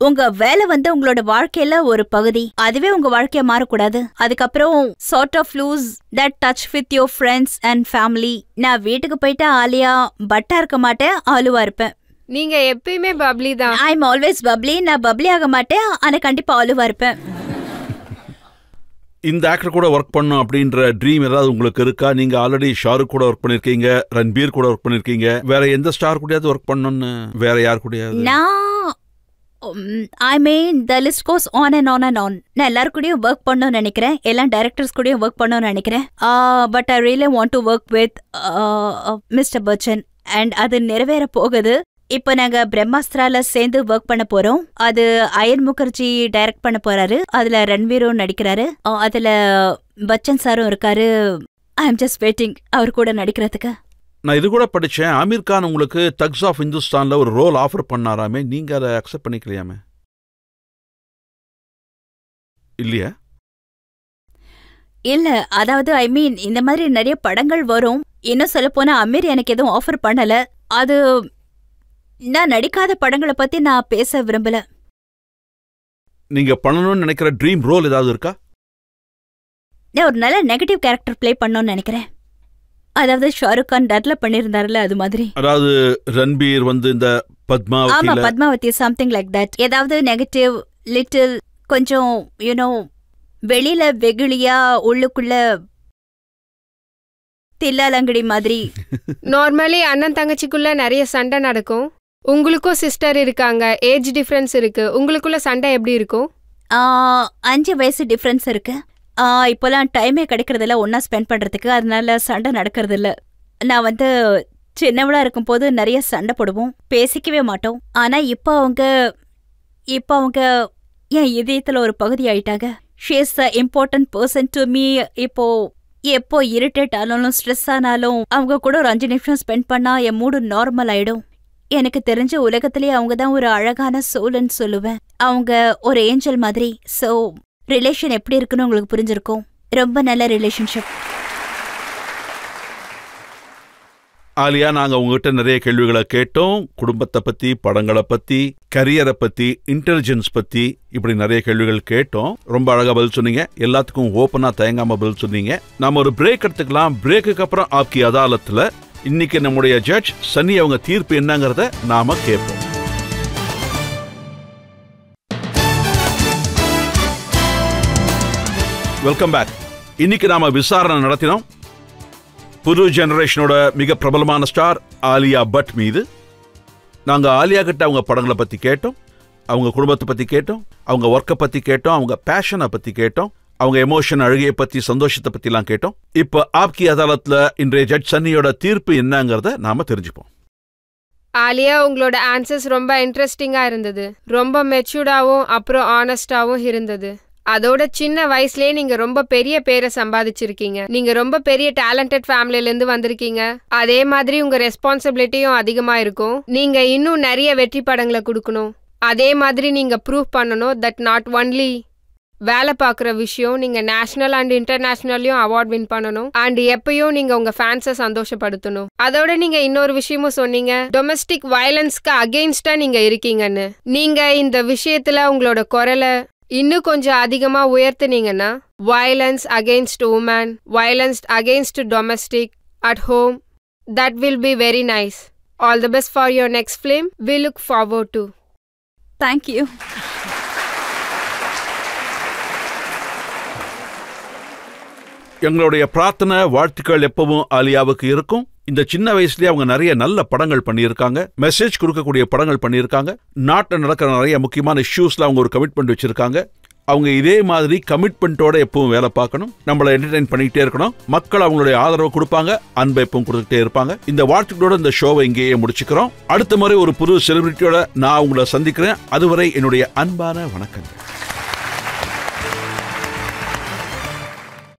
D: உங்க வேலை உங்களோட வாழ்க்கையில ஒரு பகுதி, அதுவே உங்க வாழ்க்கைய மாறக்கூடாது. அதுக்கப்புறம் sort of lose that touch with your friends and family. நான் வீட்டுக்கு போயிட்டா ஆலியா பட்டா இருக்க மாட்டேன், ஆலுவா இருப்பேன்.
C: நீங்க எப்பயுமே பப்ளி தான்.
D: I am always bubbly. நான் பப்ளி ஆக மாட்டேன், ஆனா கண்டிப்பா ஆலுவா இருப்பேன்.
B: இந்த ஆக்டர் கூட ஒர்க் பண்ணும் அப்படின்ற ட்ரீம் ஏதாவது உங்களுக்கு இருக்கா? நீங்க ஆல்ரெடி ஷாருக் கூட ஒர்க் பண்ணிருக்கீங்க, ரன்பீர் கூட ஒர்க் பண்ணிருக்கீங்க. வேற எந்த ஸ்டார் கூடயாவது ஒர்க் பண்ணணும்னு வேற யார் கூடயாவது?
D: I mean, the list goes on and on and on. நான் எல்லாரு கூடயும் ஒர்க் பண்ணணும்னு நினைக்கிறேன், எல்லா டைரக்டர்ஸ் கூடயும் ஒர்க் பண்ணணும்னு நினைக்கிறேன். But I really want to work with mister Bachchan, and அது நிறைவேற போகுது. இப்போ நாங்க பிரம்மாஸ்திரால சேர்ந்து ஒர்க் பண்ண போறோம். அது அயன் முகர்ஜி டைரக்ட் பண்ண போறாரு. அதுல ரன்வீரும் நடிக்கிறாரு, அதுல பச்சன் சாரும் இருக்காரு. ஐ எம் ஜஸ்ட் வெயிட்டிங் அவர் கூட நடிக்கிறதுக்கு.
B: நான் இது கூட படிச்சேன், ஆமீர் கான் உங்களுக்கு தக்ஸ் ஆஃப் இந்துஸ்தான்ல ஒரு ரோல் ஆஃபர் பண்ணாராமே, நீங்க அதை அக்செப்ட் பண்ணிக்கலையாமே? இல்லையா?
D: இல்ல, அதாவது ஐ மீன் இந்த மாதிரி நிறைய படங்கள் வரும். இன்னும் சொல்ல போனா அமீர் எனக்கு எதுவும் ஆஃபர் பண்ணல. அது நான் நடிக்காத படங்களை பத்தி நான் பேச விரும்பல.
B: நீங்க பண்ணணும்னு நினைக்கிற ட்ரீம் ரோல் ஏதாவது இருக்கா?
D: நான் ஒரு நல்ல நெகட்டிவ் கேரக்டர் பிளே பண்ணணும்னு நினைக்கிறேன். அதாவது ஷாருக் கான் டர்ல பண்ணிருந்தாருல, அது மாதிரி.
B: அதாவது ரன்பீர் இந்த பத்மாவதி.
D: ஆமா, பத்மாவதி, சம்திங் லைக் தட். ஏதாவது நெகட்டிவ், லிட்டில், கொஞ்சம் யூனோ வெளியில வெகுளியா உள்ளுக்குள்ள தில்லாலங்கடி மாதிரி.
C: நார்மலி அண்ணன் தங்கச்சிக்குள்ள நிறைய சண்டை நடக்கும். உங்களுக்கும் சிஸ்டர் இருக்காங்க, ஏஜ் டிஃபரன்ஸ் இருக்கு. உங்களுக்குள்ள சண்டை எப்படி இருக்கும்?
D: 5 வயசு டிஃபரன்ஸ் இருக்கு. இப்போலாம் டைமே கிடைக்கிறதில்ல ஒன்னா ஸ்பெண்ட் பண்றதுக்கு, அதனால சண்டை நடக்கிறது இல்ல. நான் சின்னவளா இருக்கும் போது நிறைய சண்டை போடுவோம், பேசிக்கவே மாட்டோம். ஆனா இப்போ அவங்க என் இதயத்துல ஒரு பகுதி ஆயிட்டாங்க. She is the important person to me. எப்போ இரிட்டேட் ஆனாலும் ஸ்ட்ரெஸ் ஆனாலும் அவங்க கூட ஒரு 5 நிமிஷம் ஸ்பெண்ட் பண்ணா என் மூடு நார்மல் ஆயிடும். எனக்கு தெரிஞ்ச உலகத்திலேயே அவங்க தான் ஒரு அழகான சோல்னு சொல்லுவேன். அவங்க ஒரு ஏஞ்சல் மாதிரி. சோ ரிலேஷன் எப்படி இருக்குன்னு உங்களுக்கு புரிஞ்சிருக்கும். ரொம்ப நல்ல ரிலேஷன்ஷிப்.
B: ஆலியா, நாங்க உங்ககிட்ட நிறைய கேள்விகளை கேட்டோம். குடும்பத்தை பத்தி, படங்களை பத்தி, கரியரை பத்தி, இன்டெலிஜென்ஸ் பத்தி, இப்படி நிறைய கேள்விகள் கேட்டோம். ரொம்ப அழகா பதில் சொன்னீங்க. எல்லாத்துக்கும் ஓப்பனா தயங்காம பதில் சொன்னீங்க. நாம ஒரு பிரேக் எடுத்துக்கலாம். பிரேக்குக்கு அப்புறம் ஆப்கி அதாலத்துல இன்னைக்கு நம்முடைய ஜட்ஜ் சன்னி அவங்க தீர்ப்பு என்னங்கறத நாம கேட்போம். Welcome back. இன்னைக்கு நாம விசாரணை நடத்தினோம் புது ஜெனரேஷனோட மிக பிரபலமான ஸ்டார் ஆலியா பட் மீது. நாங்க ஆலியா கிட்ட அவங்க படங்களை பத்தி கேட்டோம், அவங்க குடும்பத்தை பத்தி கேட்டோம், அவங்க ஒர்க்கை பத்தி கேட்டோம், அவங்க பேஷனை பத்தி கேட்டோம், அவங்க எமோஷன், அழுகையை பத்தி, சந்தோஷத்தை பத்தி எல்லாம் கேட்டோம். இப்ப ஆப்கி அதாலத்ல இன்றைய ஜட்ஜ் சன்னியோட தீர்ப்பு என்னங்கறத நாம தெரிஞ்சுப்போம்.
C: ஆலியா, உங்களோட ஆன்சர்ஸ் ரொம்ப இன்ட்ரெஸ்டிங்கா இருந்தது. ரொம்ப மெச்சூர்டாவும் அப்புறம் ஆனஸ்டாவும் இருந்தது. அதோட சின்ன வயசுலயே நீங்க ரொம்ப பெரிய பேரை சம்பாதிச்சிருக்கீங்க. நீங்க ரொம்ப பெரிய டேலண்டட் ஃபேமிலில இருந்து வந்திருக்கீங்க. அதே மாதிரி உங்க ரெஸ்பான்சிபிலிட்டியும் அதிகமா இருக்கும். நீங்க இன்னும் நிறைய வெற்றி படங்களை கொடுக்கணும். அதே மாதிரி நீங்க ப்ரூவ் பண்ணணும் தட் நாட் ஒன்லி வேலை பார்க்குற விஷயம், நீங்க நேஷனல் அண்ட் இன்டர்நேஷனல்லையும் அவார்ட் வின் பண்ணணும். அண்ட் எப்பயும் நீங்க உங்க ஃபேன்ஸை சந்தோஷப்படுத்தணும். அதோட நீங்க இன்னொரு விஷயமும் சொன்னீங்க, டொமஸ்டிக் வயலன்ஸ்க்கு அகெயின்ஸ்டா நீங்க இருக்கீங்கன்னு. நீங்க இந்த விஷயத்துல உங்களோட குரலை இன்னும் கொஞ்சம் அதிகமா உயர்த்துனீங்கன்னா, violence against women, violence against domestic at home, that will be very nice. All the best for your next film. We look forward to.
D: Thank you.
B: எங்களுடைய பிரார்த்தனை, வாழ்த்துக்கள் எப்பவும் ஆலியாவுக்கு இருக்கும். இந்த சின்ன வயசுலயே அவங்க நிறைய நல்ல படங்கள் பண்ணியிருக்காங்க, மெசேஜ் கொடுக்கக்கூடிய படங்கள் பண்ணியிருக்காங்க. நாட்டில் நடக்கிற நிறைய முக்கியமான இஷ்யூஸ்ல அவங்க ஒரு கமிட்மெண்ட் வச்சிருக்காங்க. அவங்க இதே மாதிரி கமிட்மெண்ட்டோட எப்பவும் வேலை பார்க்கணும், நம்மளை என்டர்டைன் பண்ணிக்கிட்டே இருக்கணும், மக்கள் அவங்களுடைய ஆதரவு கொடுப்பாங்க, அன்பை எப்பவும் கொடுத்துட்டே இருப்பாங்க. இந்த வாழ்த்துக்களோட இந்த ஷோவை இங்கேயே முடிச்சுக்கிறோம். அடுத்த முறை ஒரு புது செலிபிரிட்டியோட நான் உங்களை சந்திக்கிறேன். அதுவரை என்னுடைய அன்பான வணக்கங்கள்.